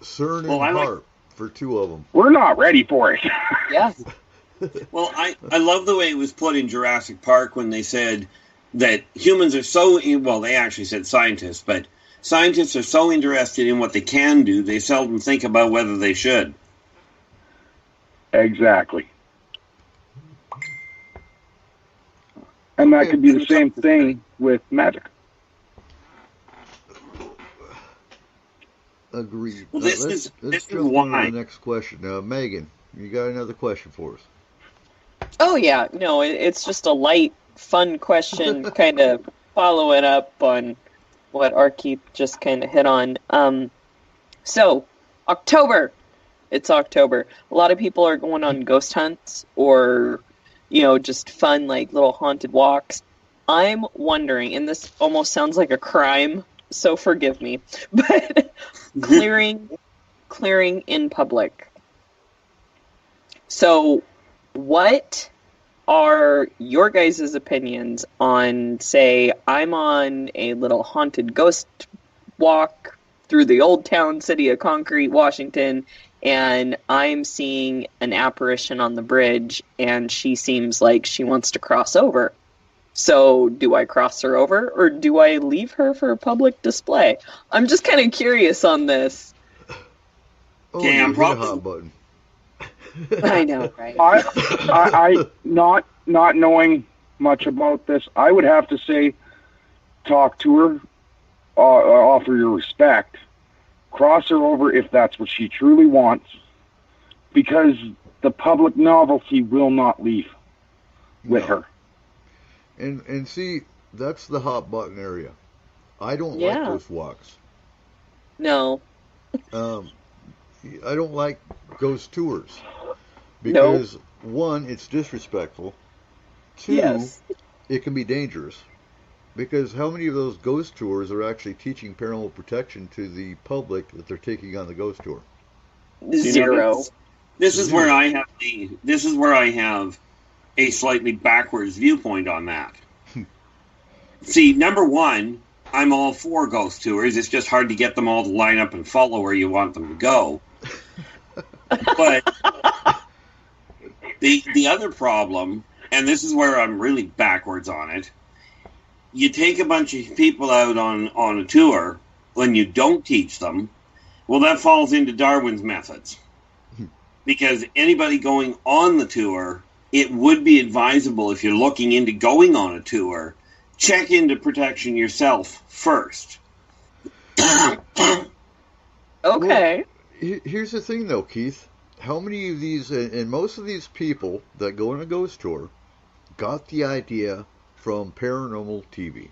Speaker 4: CERN and HARP for two of them.
Speaker 6: We're not ready for it.
Speaker 8: Yeah.
Speaker 17: Well, I love the way it was put in Jurassic Park when they said that humans are so, well, they actually said scientists, but scientists are so interested in what they can do, they seldom think about whether they should.
Speaker 6: Exactly. And that could be the same thing with magic.
Speaker 4: Agreed.
Speaker 17: Well,
Speaker 4: let's
Speaker 17: this is
Speaker 4: jump
Speaker 17: why.
Speaker 4: on to the next question. Megan, you got another question for us?
Speaker 8: Oh, yeah. No, it's just a light, fun question, kind of following up on what Arkeep just kind of hit on. So, October. It's October. A lot of people are going on ghost hunts or, just fun, like, little haunted walks. I'm wondering, and this almost sounds like a crime, so forgive me, but clearing in public. So, what are your guys' opinions on, say, I'm on a little haunted ghost walk through the old town city of Concrete, Washington, and I'm seeing an apparition on the bridge, and she seems like she wants to cross over. So, do I cross her over, or do I leave her for public display? I'm just kind of curious on this.
Speaker 4: Okay, I'm probably hot button.
Speaker 8: I know, right?
Speaker 6: I not knowing much about this, I would have to say, talk to her, offer your respect, cross her over if that's what she truly wants, because the public novelty will not leave with her.
Speaker 4: And see, that's the hot button area. I don't like those walks.
Speaker 8: No.
Speaker 4: I don't like ghost tours because one, it's disrespectful. Two, it can be dangerous. Because how many of those ghost tours are actually teaching paranormal protection to the public that they're taking on the ghost tour?
Speaker 8: Zero.
Speaker 17: This is where I have a slightly backwards viewpoint on that. See, number one, I'm all for ghost tours. It's just hard to get them all to line up and follow where you want them to go. But the other problem, and this is where I'm really backwards on it, you take a bunch of people out on a tour when you don't teach them, well, that falls into Darwin's methods. Because anybody going on the tour, it would be advisable if you're looking into going on a tour, check into protection yourself first.
Speaker 8: Okay.
Speaker 4: Well, here's the thing, though, Keith. How many of these, and most of these people that go on a ghost tour, got the idea from paranormal TV?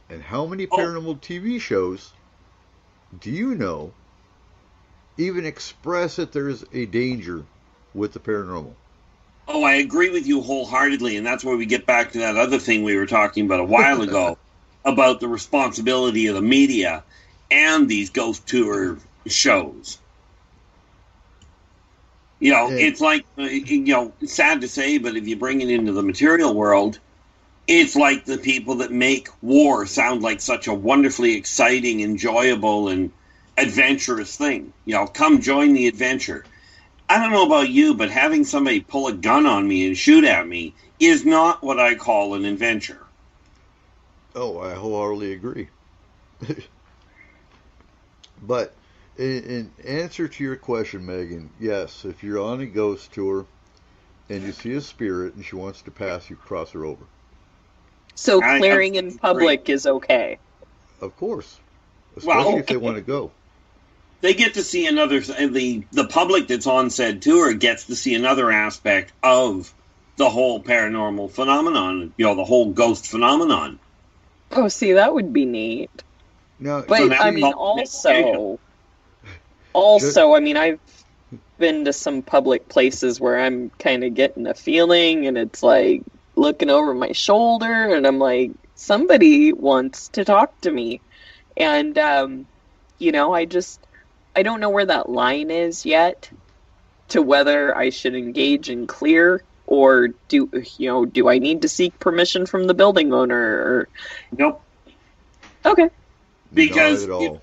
Speaker 4: And how many paranormal TV shows do you know even express that there's a danger with the paranormal?
Speaker 17: Oh, I agree with you wholeheartedly, and that's where we get back to that other thing we were talking about a while ago about the responsibility of the media and these ghost tour shows. It's like, sad to say, but if you bring it into the material world, it's like the people that make war sound like such a wonderfully exciting, enjoyable, and adventurous thing. Come join the adventure. I don't know about you, but having somebody pull a gun on me and shoot at me is not what I call an adventure.
Speaker 4: Oh, I wholeheartedly agree. But in answer to your question, Megan, yes, if you're on a ghost tour and you see a spirit and she wants to pass, you cross her over.
Speaker 8: So clearing in public is okay?
Speaker 4: Of course. Especially if they want to go.
Speaker 17: They get to see another, the public that's on said tour gets to see another aspect of the whole paranormal phenomenon, the whole ghost phenomenon.
Speaker 8: Oh, see, that would be neat.
Speaker 4: No,
Speaker 8: but, I mean, also, I mean, I've been to some public places where I'm kind of getting a feeling, and it's like looking over my shoulder, and I'm like, somebody wants to talk to me. And, you know, I don't know where that line is yet to whether I should engage and clear, or do I need to seek permission from the building owner? Or...
Speaker 17: Nope.
Speaker 8: Okay.
Speaker 17: Because if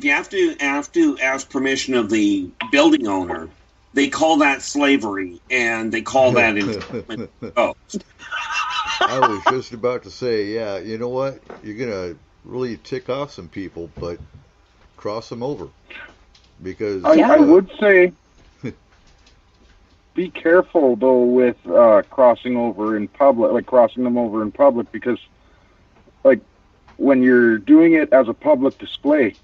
Speaker 17: you have to ask permission of the building owner, they call that slavery, and they call that enslavement. Oh.
Speaker 4: I was just about to say, yeah, you know what? You're gonna really tick off some people, but cross them over, because
Speaker 6: I would say be careful though with crossing them over in public, because like when you're doing it as a public display,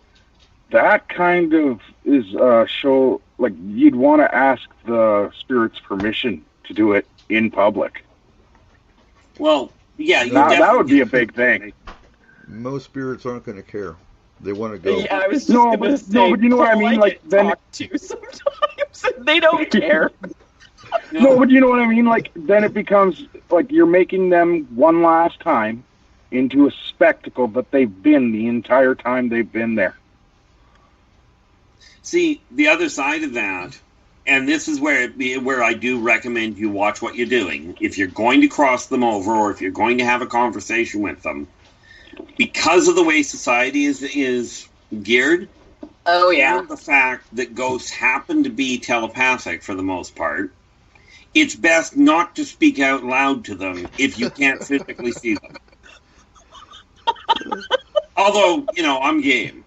Speaker 6: that kind of is show, like, you'd want to ask the spirit's permission to do it in public.
Speaker 17: Well, yeah,
Speaker 6: that would be a big thing.
Speaker 4: Most spirits aren't going to care. They want to go.
Speaker 8: Yeah, I was just
Speaker 6: but you know what I mean. Like then,
Speaker 8: to sometimes they don't care.
Speaker 6: No, but you know what I mean. Like then it becomes like you're making them one last time into a spectacle that they've been the entire time they've been there.
Speaker 17: See, the other side of that, and this is where I do recommend you watch what you're doing. If you're going to cross them over, or if you're going to have a conversation with them, because of the way society is geared,
Speaker 8: oh yeah,
Speaker 17: and the fact that ghosts happen to be telepathic for the most part, it's best not to speak out loud to them if you can't physically see them. Although, I'm game.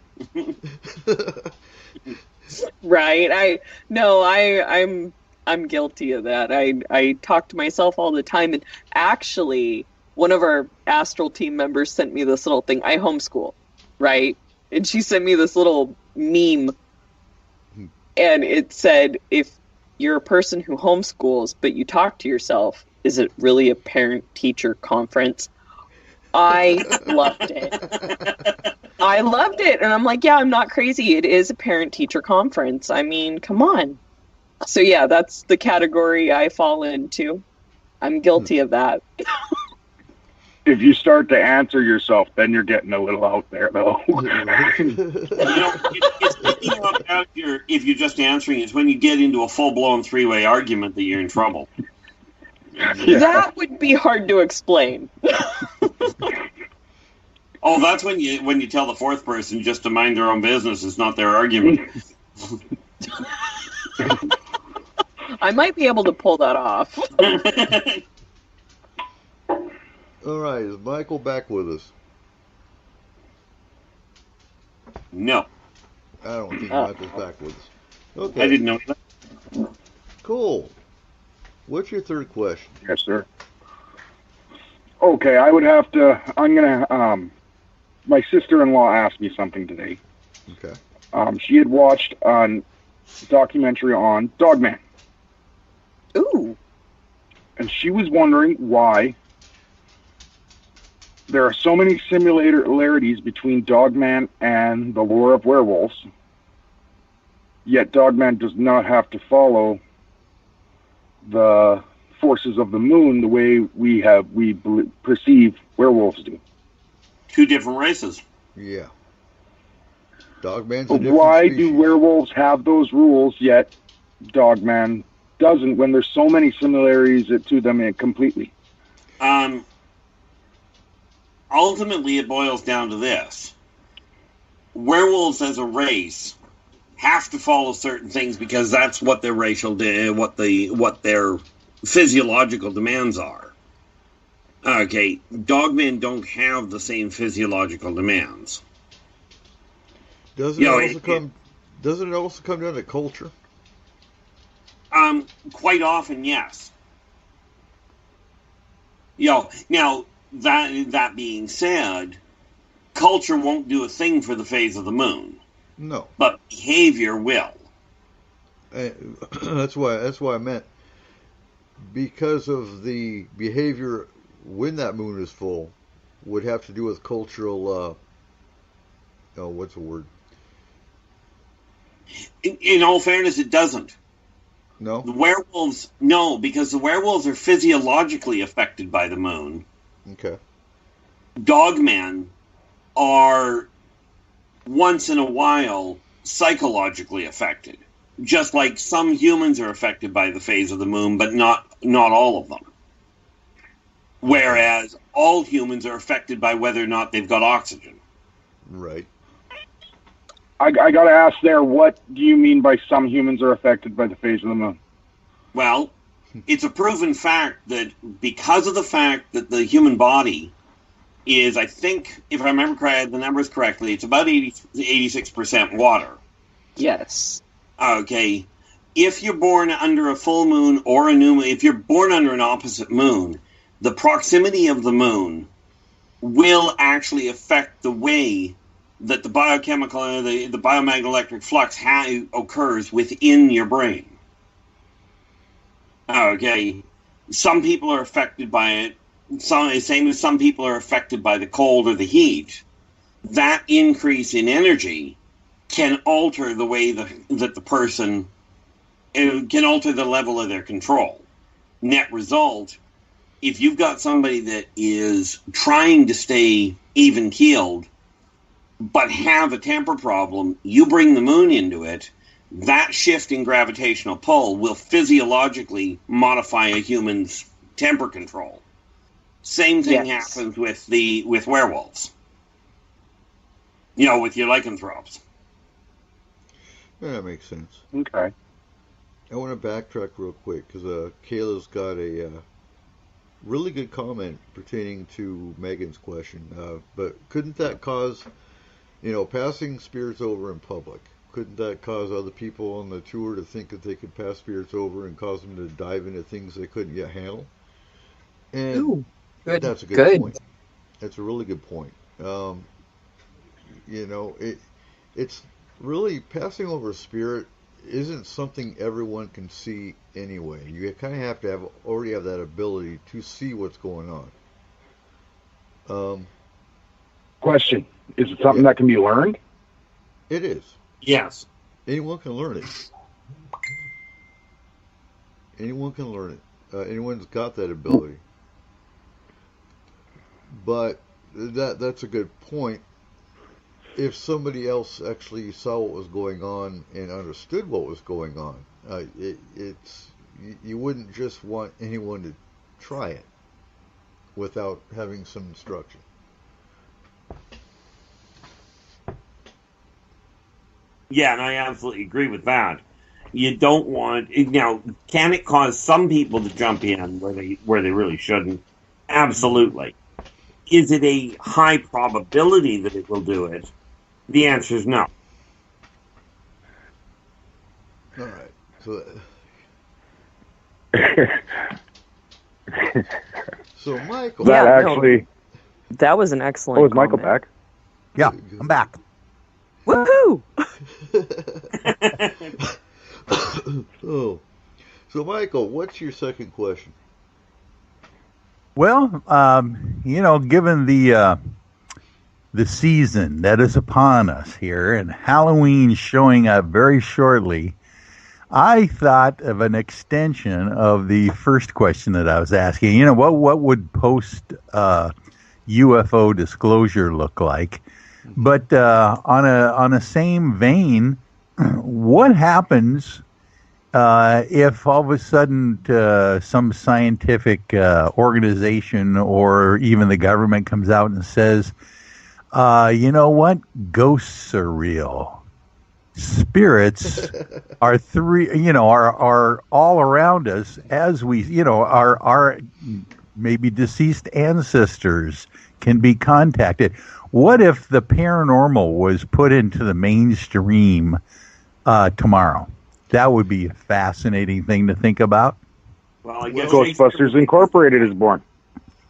Speaker 8: Right. I'm guilty of that. I talk to myself all the time, and actually one of our astral team members sent me this little thing. I homeschool, right? And she sent me this little meme, and it said, if you're a person who homeschools but you talk to yourself, is it really a parent-teacher conference? I loved it. I loved it. And I'm like, yeah, I'm not crazy. It is a parent-teacher conference. I mean, come on. So yeah, that's the category I fall into. I'm guilty of that.
Speaker 6: If you start to answer yourself, then you're getting a little out there, though.
Speaker 17: If you're just answering, it's when you get into a full-blown three-way argument that you're in trouble.
Speaker 8: Yeah. That would be hard to explain.
Speaker 17: Oh, that's when you tell the fourth person just to mind their own business. It's not their argument.
Speaker 8: I might be able to pull that off.
Speaker 4: All right, is Michael back with us?
Speaker 17: No.
Speaker 4: I don't think Michael's back with us. Okay.
Speaker 17: I didn't know that.
Speaker 4: Cool. What's your third question?
Speaker 6: Yes, sir. Okay, I would have to, my sister-in-law asked me something today.
Speaker 4: Okay.
Speaker 6: She had watched a documentary on Dogman.
Speaker 8: Ooh.
Speaker 6: And she was wondering why there are so many similarities between Dogman and the lore of werewolves, yet Dogman does not have to follow the forces of the moon the way we perceive werewolves do.
Speaker 17: Two different races.
Speaker 4: Yeah. Dogman's a different
Speaker 6: why
Speaker 4: species.
Speaker 6: do werewolves have those rules, yet Dogman doesn't, when there's so many similarities to them completely?
Speaker 17: Ultimately, it boils down to this. Werewolves as a race have to follow certain things because that's what their what their physiological demands are. Okay, dogmen don't have the same physiological demands.
Speaker 4: Doesn't it also come down to culture?
Speaker 17: Quite often, yes. Now that being said, culture won't do a thing for the phase of the moon.
Speaker 4: No,
Speaker 17: but behavior will.
Speaker 4: That's why I meant, because of the behavior when that moon is full, would have to do with cultural. What's the word?
Speaker 17: In all fairness, it doesn't.
Speaker 4: No?
Speaker 17: The werewolves, no, because the werewolves are physiologically affected by the moon.
Speaker 4: Okay.
Speaker 17: Dogmen are, once in a while, psychologically affected. Just like some humans are affected by the phase of the moon, but not all of them. Whereas all humans are affected by whether or not they've got oxygen.
Speaker 4: Right.
Speaker 6: I got to ask there, what do you mean by some humans are affected by the phase of the moon?
Speaker 17: Well, it's a proven fact that because of the fact that the human body is, I think, if I remember the numbers correctly, it's about 86% water.
Speaker 8: Yes.
Speaker 17: Okay. If you're born under a full moon or a new moon, if you're born under an opposite moon, the proximity of the moon will actually affect the way that the biochemical, the biomagnetic flux occurs within your brain. Okay, some people are affected by it. Same as some people are affected by the cold or the heat. That increase in energy can alter the way that the person can alter the level of their control. Net result: if you've got somebody that is trying to stay even-keeled, but have a temper problem, you bring the moon into it, that shift in gravitational pull will physiologically modify a human's temper control. Same thing happens with werewolves. With your lycanthropes.
Speaker 4: Yeah, that makes sense.
Speaker 6: Okay.
Speaker 4: I want to backtrack real quick because Kayla's got a really good comment pertaining to Megan's question. But couldn't that cause, passing spirits over in public? Couldn't that cause other people on the tour to think that they could pass spirits over and cause them to dive into things they couldn't yet handle? And
Speaker 8: Ooh, good.
Speaker 4: That's a good point. That's a really good point. It's really passing over a spirit isn't something everyone can see anyway. You kind of have to already have that ability to see what's going on.
Speaker 6: Question: is it something that can be learned?
Speaker 4: It is.
Speaker 17: Yes.
Speaker 4: Anyone can learn it. Anyone can learn it. Anyone's got that ability. But that's a good point. If somebody else actually saw what was going on and understood what was going on, you wouldn't just want anyone to try it without having some instruction.
Speaker 17: Yeah, and I absolutely agree with that. You don't want now. Can it cause some people to jump in where they really shouldn't? Absolutely. Is it a high probability that it will do it? The answer is no.
Speaker 4: All right. So Michael.
Speaker 8: That was an excellent.
Speaker 6: Oh, is Michael back?
Speaker 7: Yeah, I'm back.
Speaker 8: Woohoo!
Speaker 4: So Michael, what's your second question?
Speaker 7: Well, given the season that is upon us here and Halloween showing up very shortly, I thought of an extension of the first question that I was asking. What would post UFO disclosure look like? But on a same vein, what happens if all of a sudden some scientific organization or even the government comes out and says, you know what, ghosts are real? spirits are are all around us as we, our maybe deceased ancestors can be contacted. What if the paranormal was put into the mainstream tomorrow? That would be a fascinating thing to think about.
Speaker 17: Well, I guess
Speaker 6: Ghostbusters Incorporated is born.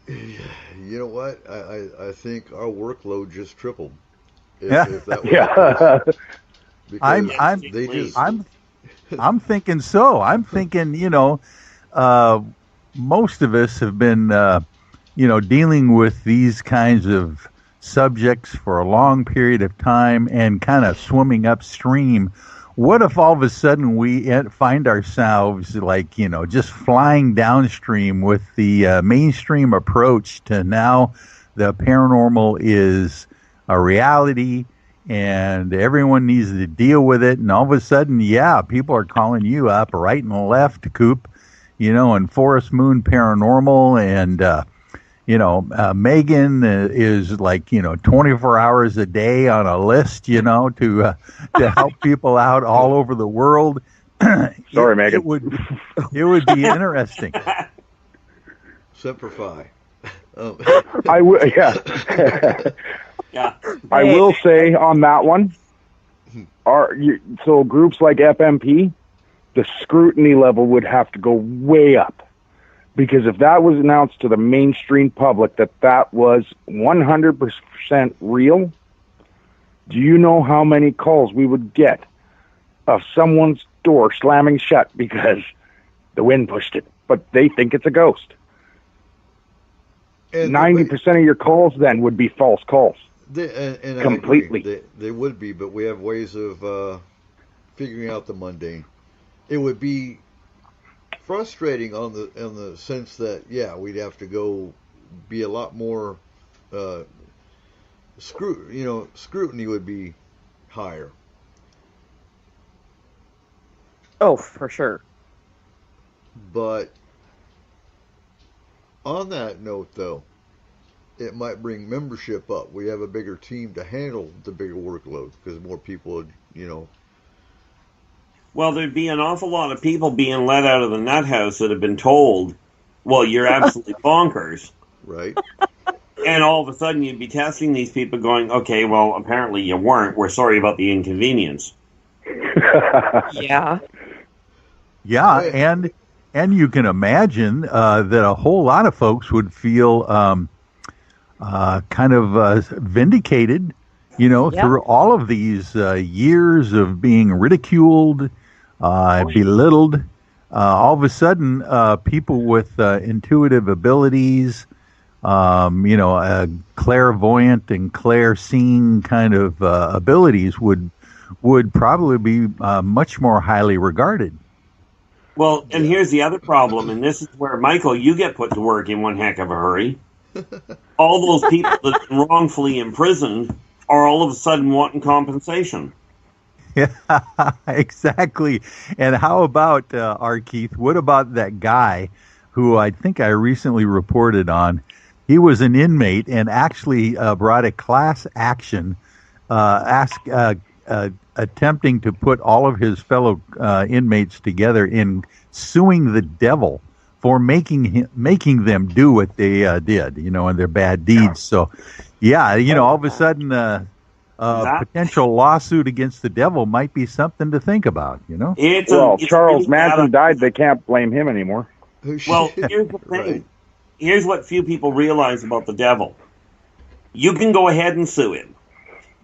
Speaker 4: You know what? I think our workload just tripled.
Speaker 7: If
Speaker 4: that was the case.
Speaker 7: I'm thinking so. I'm thinking, most of us have been, dealing with these kinds of subjects for a long period of time and kind of swimming upstream. What if all of a sudden we find ourselves just flying downstream with the mainstream approach to now the paranormal is a reality and everyone needs to deal with it. And all of a sudden, people are calling you up right and left, Coop, and Forest Moon Paranormal. And, Megan is 24 hours a day on a list, to help people out all over the world.
Speaker 6: Sorry, Megan.
Speaker 7: It would be interesting.
Speaker 4: Simplify.
Speaker 6: I will say on that one, so groups like FMP, the scrutiny level would have to go way up. Because if that was announced to the mainstream public that was 100% real, do you know how many calls we would get of someone's door slamming shut because the wind pushed it, but they think it's a ghost? And 90% of your calls then would be false calls.
Speaker 4: And
Speaker 6: completely.
Speaker 4: They would be, but we have ways of figuring out the mundane. It would be frustrating on the sense that we'd have to go be a lot more scrutiny would be higher.
Speaker 8: Oh, for sure.
Speaker 4: But on that note, though, it might bring membership up. We have a bigger team to handle the bigger workload because more people would,
Speaker 17: Well, there'd be an awful lot of people being let out of the nut house that have been told, well, you're absolutely bonkers.
Speaker 4: Right.
Speaker 17: And all of a sudden you'd be testing these people going, okay, well, apparently you weren't. We're sorry about the inconvenience.
Speaker 8: Yeah.
Speaker 7: Yeah, and you can imagine that a whole lot of folks would feel kind of vindicated, through all of these years of being ridiculed, belittled. All of a sudden, people with intuitive abilities, clairvoyant and clair-seeing kind of abilities would probably be much more highly regarded.
Speaker 17: Well, and here's the other problem, and this is where, Michael, you get put to work in one heck of a hurry. All those people that have been wrongfully imprisoned are all of a sudden wanting compensation.
Speaker 7: Yeah, exactly. And how about, Keith, what about that guy who I think I recently reported on? He was an inmate and actually brought a class action attempting to put all of his fellow inmates together in suing the devil for making them do what they did, and their bad deeds. So, all of a sudden, potential lawsuit against the devil might be something to think about,
Speaker 6: Charles Manson died. They can't blame him anymore.
Speaker 17: Well, here's the thing. Right. Here's what few people realize about the devil. You can go ahead and sue him.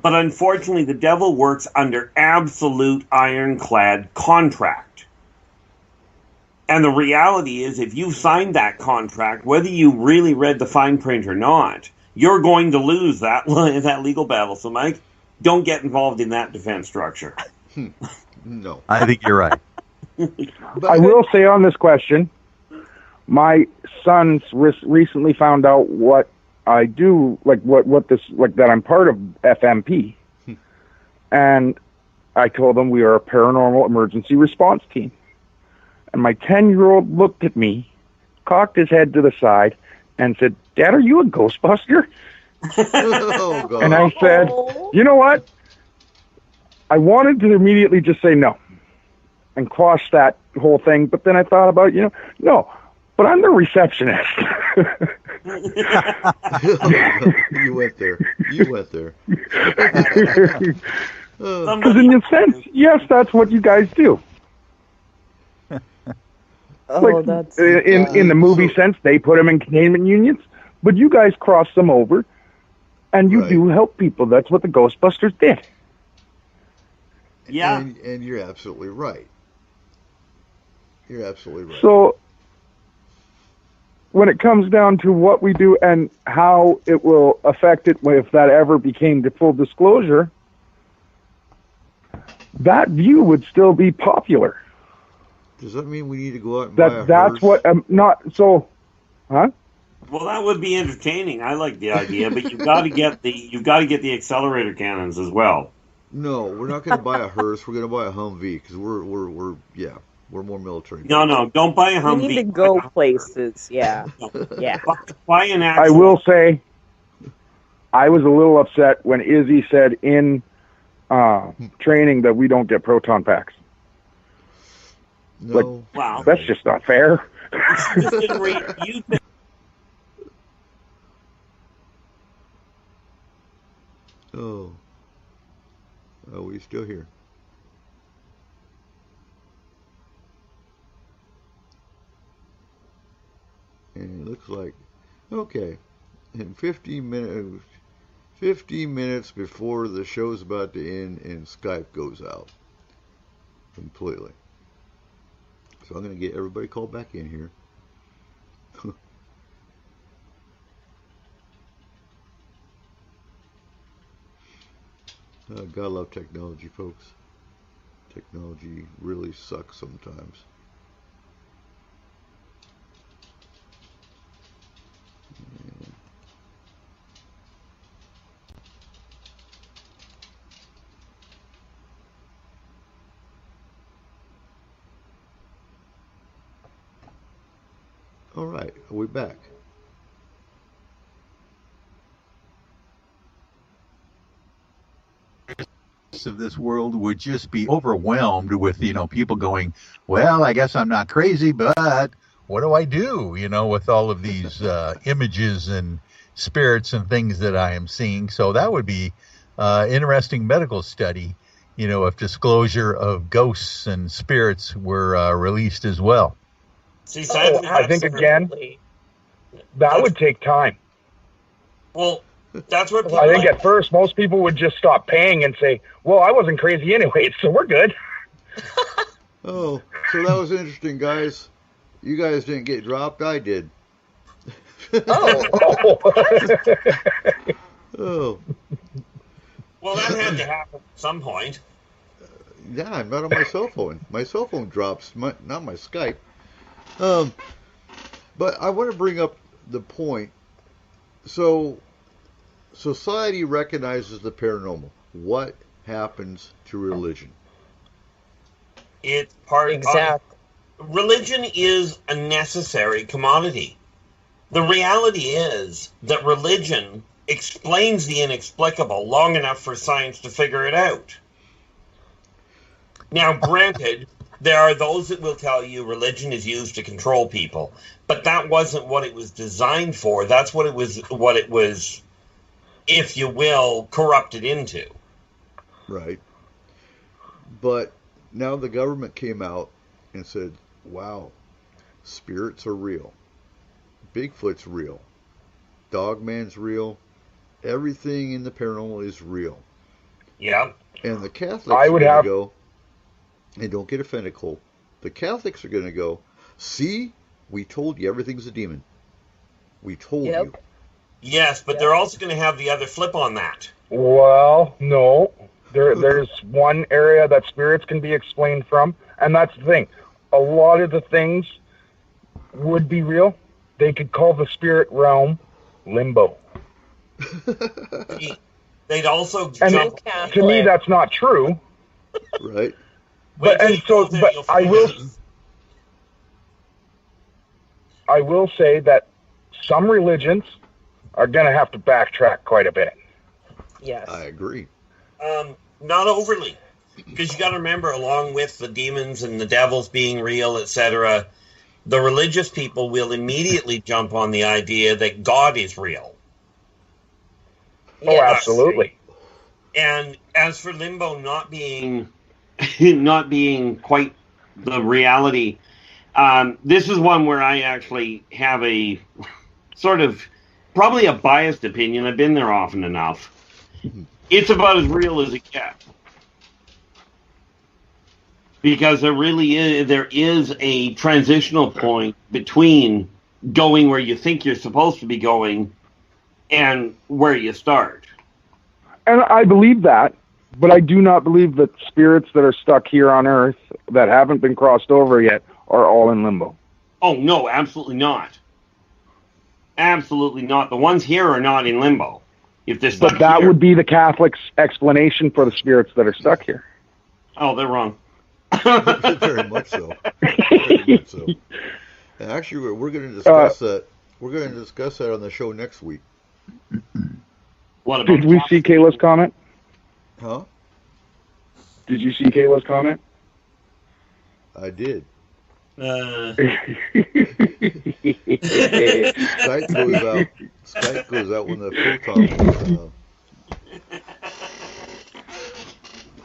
Speaker 17: But unfortunately, the devil works under absolute ironclad contract. And the reality is, if you signed that contract, whether you really read the fine print or not, you're going to lose that legal battle. So, Mike, don't get involved in that defense structure.
Speaker 4: No.
Speaker 7: I think you're right.
Speaker 6: I will say on this question, my sons recently found out what I do, that I'm part of FMP. And I told them we are a paranormal emergency response team. And my 10-year-old looked at me, cocked his head to the side, and said, "Dad, are you a Ghostbuster?"
Speaker 4: Oh, God.
Speaker 6: And I said, "You know what? I wanted to immediately just say no and quash that whole thing, but then I thought about, no, but I'm the receptionist.
Speaker 4: You went there.
Speaker 6: Because in a sense, yes, that's what you guys do.
Speaker 8: That's
Speaker 6: in the movie sense, they put them in containment units, but you guys cross them over, and you do help people. That's what the Ghostbusters did.
Speaker 17: Yeah,
Speaker 4: and you're absolutely right.
Speaker 6: So, when it comes down to what we do and how it will affect it, if that ever became the full disclosure, that view would still be popular.
Speaker 4: Does that mean we need to go out and buy a
Speaker 6: That's
Speaker 4: hearse?
Speaker 6: what huh?
Speaker 17: Well, that would be entertaining. I like the idea, but you've got to get the accelerator cannons as well.
Speaker 4: No, we're not going to buy a hearse. We're going to buy a Humvee because we're more military.
Speaker 17: No, don't buy a Humvee.
Speaker 8: We need to go places. Yeah. Yeah.
Speaker 17: Buy an actual.
Speaker 6: I will say, I was a little upset when Izzy said in training that we don't get proton packs.
Speaker 4: No.
Speaker 17: Wow.
Speaker 6: That's just not fair.
Speaker 4: Oh. Are we still here? And it looks like, okay, in 15 minutes before the show's about to end and Skype goes out completely. So I'm going to get everybody called back in here. Gotta love technology, folks. Technology really sucks sometimes. Yeah. All right, are we back?
Speaker 7: Of this world would just be overwhelmed with people going, well, I guess I'm not crazy, but what do I do with all of these images and spirits and things that I am seeing. So that would be interesting medical study, if disclosure of ghosts and spirits were released as well.
Speaker 17: See,
Speaker 6: I think again that would take time.
Speaker 17: Well, that's what
Speaker 6: I think at first most people would just stop paying and say, well, I wasn't crazy anyway, so we're good.
Speaker 4: Oh, so that was interesting, guys. You guys didn't get dropped. I did.
Speaker 6: Oh.
Speaker 4: Oh.
Speaker 17: Well, that had to happen at some point.
Speaker 4: Yeah, I'm not on my cell phone. My cell phone drops, not my Skype. But I want to bring up the point. So, society recognizes the paranormal. What happens to religion?
Speaker 17: It's part of religion is a necessary commodity. The reality is that religion explains the inexplicable long enough for science to figure it out. Now, granted, there are those that will tell you religion is used to control people, but that wasn't what it was designed for. That's what it was, if you will, corrupted into.
Speaker 4: Right. But now the government came out and said, wow, spirits are real. Bigfoot's real. Dogman's real. Everything in the paranormal is real.
Speaker 17: Yeah.
Speaker 4: And the Catholics are going to go, and don't get offended, Cole. The Catholics are going to go, see, we told you everything's a demon. We told you.
Speaker 17: Yes, but they're also going to have the other flip on that.
Speaker 6: Well, no. There's one area that spirits can be explained from, and that's the thing. A lot of the things would be real. They could call the spirit realm limbo.
Speaker 17: They'd also
Speaker 6: jump. To me, that's not true.
Speaker 4: Right.
Speaker 6: But I will say that some religions are going to have to backtrack quite a bit.
Speaker 8: Yes.
Speaker 4: I agree.
Speaker 17: Not overly. Because you got to remember, along with the demons and the devils being real, etc., the religious people will immediately jump on the idea that God is real.
Speaker 6: Oh, absolutely.
Speaker 17: And as for limbo not being quite the reality, this is one where I actually have a sort of probably a biased opinion. I've been there often enough. It's about as real as it gets. Because there is a transitional point between going where you think you're supposed to be going and where you start.
Speaker 6: And I believe that, but I do not believe that spirits that are stuck here on Earth that haven't been crossed over yet are all in limbo.
Speaker 17: Oh, no, absolutely not. Absolutely not. The ones here are not in limbo. If they're stuck
Speaker 6: But that
Speaker 17: here,
Speaker 6: would be the Catholic's explanation for the spirits that are stuck here.
Speaker 17: Oh, they're wrong.
Speaker 4: Very much so. Very much so. And actually, we're going to discuss that. We're going to discuss that on the show next week.
Speaker 17: What about
Speaker 6: Did we see Kayla's comment?
Speaker 4: Huh?
Speaker 6: Did you see Kayla's comment?
Speaker 4: I did. Skype goes out when the photon.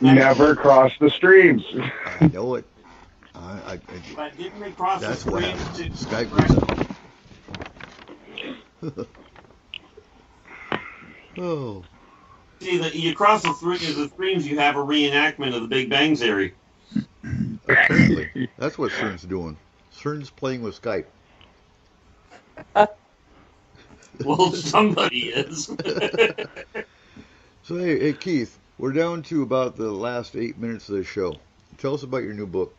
Speaker 6: Never cross the streams.
Speaker 4: I know it.
Speaker 17: But didn't they cross
Speaker 4: That's
Speaker 17: the
Speaker 4: what
Speaker 17: stream
Speaker 4: happened.
Speaker 17: to-
Speaker 4: Skype goes out. Oh.
Speaker 17: See, you cross the streams, you have a reenactment of the Big Bang Theory.
Speaker 4: Apparently. That's what CERN's doing. CERN's playing with Skype.
Speaker 17: Well, somebody is.
Speaker 4: So, hey, Keith, we're down to about the last 8 minutes of the show. Tell us about your new book.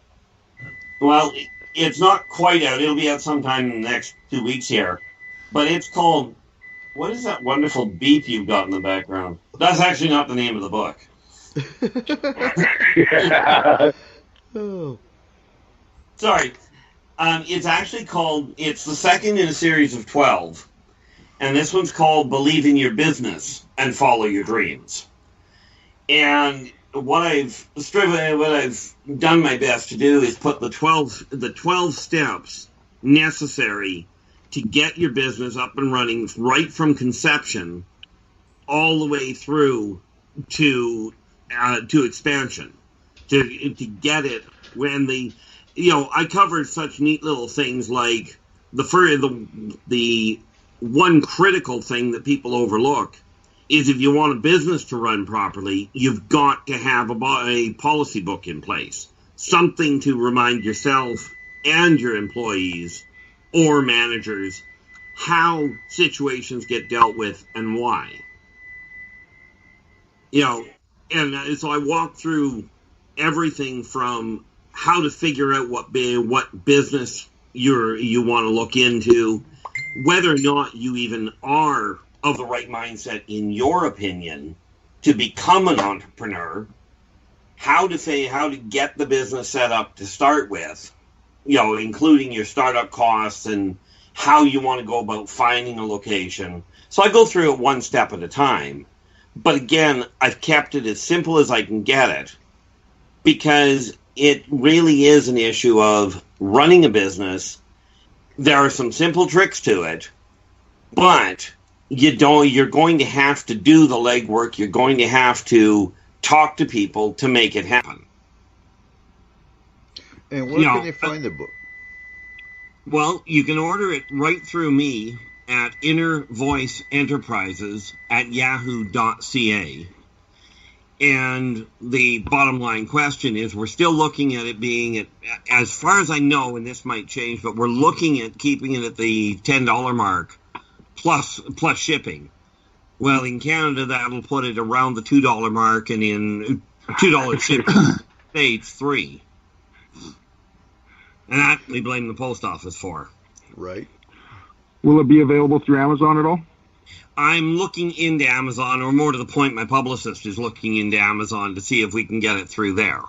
Speaker 17: Well, it's not quite out. It'll be out sometime in the next 2 weeks here. But it's called... What is that wonderful beep you've got in the background? That's actually not the name of the book.
Speaker 4: Oh.
Speaker 17: Sorry. It's actually called... It's the second in a series of 12. And this one's called Believe in Your Business and Follow Your Dreams. And what I've done my best to do is put the 12 steps necessary to get your business up and running right from conception all the way through to expansion, to get it when I covered such neat little things like the one critical thing that people overlook is if you want a business to run properly, you've got to have a policy book in place, something to remind yourself and your employees or managers how situations get dealt with and why. And so I walk through everything from how to figure out what business you want to look into, whether or not you even are of the right mindset, in your opinion, to become an entrepreneur, how to get the business set up to start with, including your startup costs and how you want to go about finding a location. So I go through it one step at a time. But again, I've kept it as simple as I can get it, because it really is an issue of running a business. There are some simple tricks to it, but you're going to have to do the legwork. You're going to have to talk to people to make it happen.
Speaker 4: And where can they find the book?
Speaker 17: Well, you can order it right through me at Inner Voice Enterprises at yahoo.ca. And the bottom line question is, we're still looking at it being, as far as I know, and this might change, but we're looking at keeping it at the $10 mark plus shipping. Well, in Canada, that'll put it around the $2 mark, and in $2 shipping, States, $3. And that we blame the post office for.
Speaker 4: Right.
Speaker 6: Will it be available through Amazon at all?
Speaker 17: I'm looking into Amazon, or more to the point, my publicist is looking into Amazon to see if we can get it through there.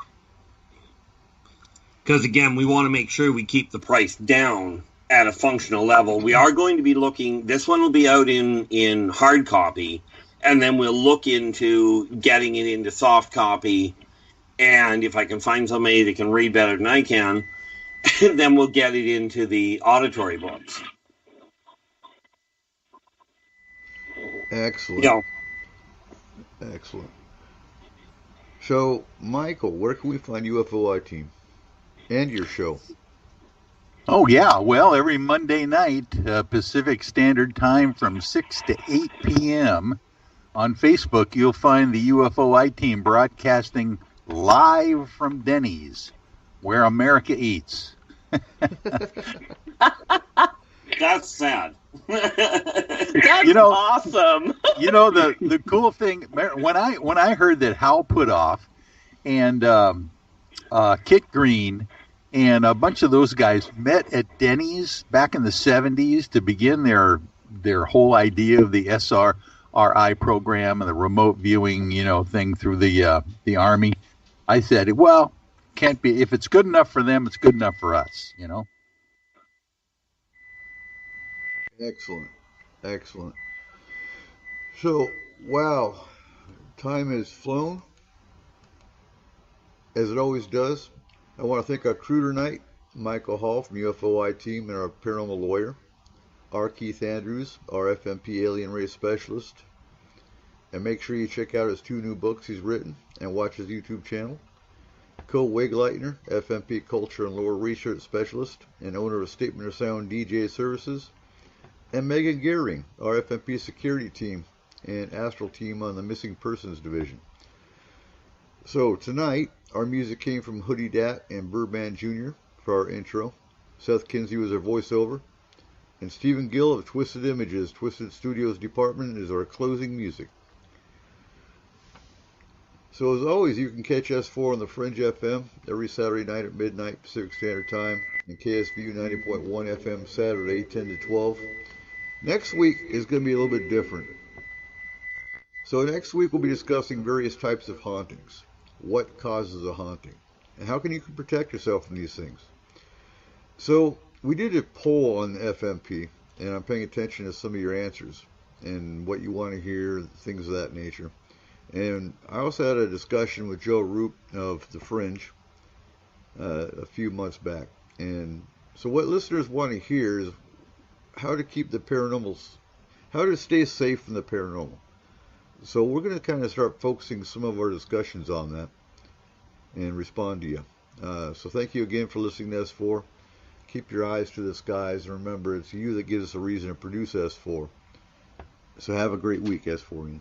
Speaker 17: Because, again, we want to make sure we keep the price down at a functional level. We are going to be looking, this one will be out in hard copy, and then we'll look into getting it into soft copy And if I can find somebody that can read better than I can, then we'll get it into the auditory books.
Speaker 4: Excellent.
Speaker 17: You know,
Speaker 4: Excellent. So, Michael, where can we find UFOI Team and your show?
Speaker 7: Oh, yeah. Well, every Monday night, Pacific Standard Time from 6 to 8 p.m. on Facebook, you'll find the UFOI Team broadcasting live from Denny's, where America eats.
Speaker 17: that's sad.
Speaker 8: That's
Speaker 7: You know-
Speaker 8: awesome.
Speaker 7: You know, the cool thing, when I heard that Hal Puthoff and Kit Green and a bunch of those guys met at Denny's back in the 70s to begin their whole idea of the SRI program and the remote viewing, thing through the Army, I said, well, can't be. If it's good enough for them, it's good enough for us,
Speaker 4: Excellent. Excellent. So, wow, time has flown, as it always does. I want to thank our crew tonight, Michael Hall from UFOI Team and our paranormal lawyer, R. Keith Andrews, our FMP alien race specialist. And make sure you check out his 2 new books he's written and watch his YouTube channel. Cole Wigleitner, FMP culture and lore research specialist and owner of Statement of Sound DJ Services. And Megan Gearing, our FMP security team and Astral team on the Missing Persons Division. So tonight, our music came from Hoodie Dat and Birdman Jr. for our intro. Seth Kinsey was our voiceover. And Stephen Gill of Twisted Images, Twisted Studios Department, is our closing music. So as always, you can catch S4 on the Fringe FM every Saturday night at midnight Pacific Standard Time and KSVU 90.1 FM Saturday 10 to 12. Next week is going to be a little bit different. So next week we'll be discussing various types of hauntings. What causes a haunting? And how can you protect yourself from these things? So we did a poll on FMP, and I'm paying attention to some of your answers and what you want to hear, things of that nature. And I also had a discussion with Joe Roop of The Fringe a few months back. And so what listeners want to hear is how to keep the paranormal, how to stay safe from the paranormal. So we're going to kind of start focusing some of our discussions on that and respond to you. So thank you again for listening to S4. Keep your eyes to the skies, and remember, it's you that gives us a reason to produce S4. So have a great week, S4ians.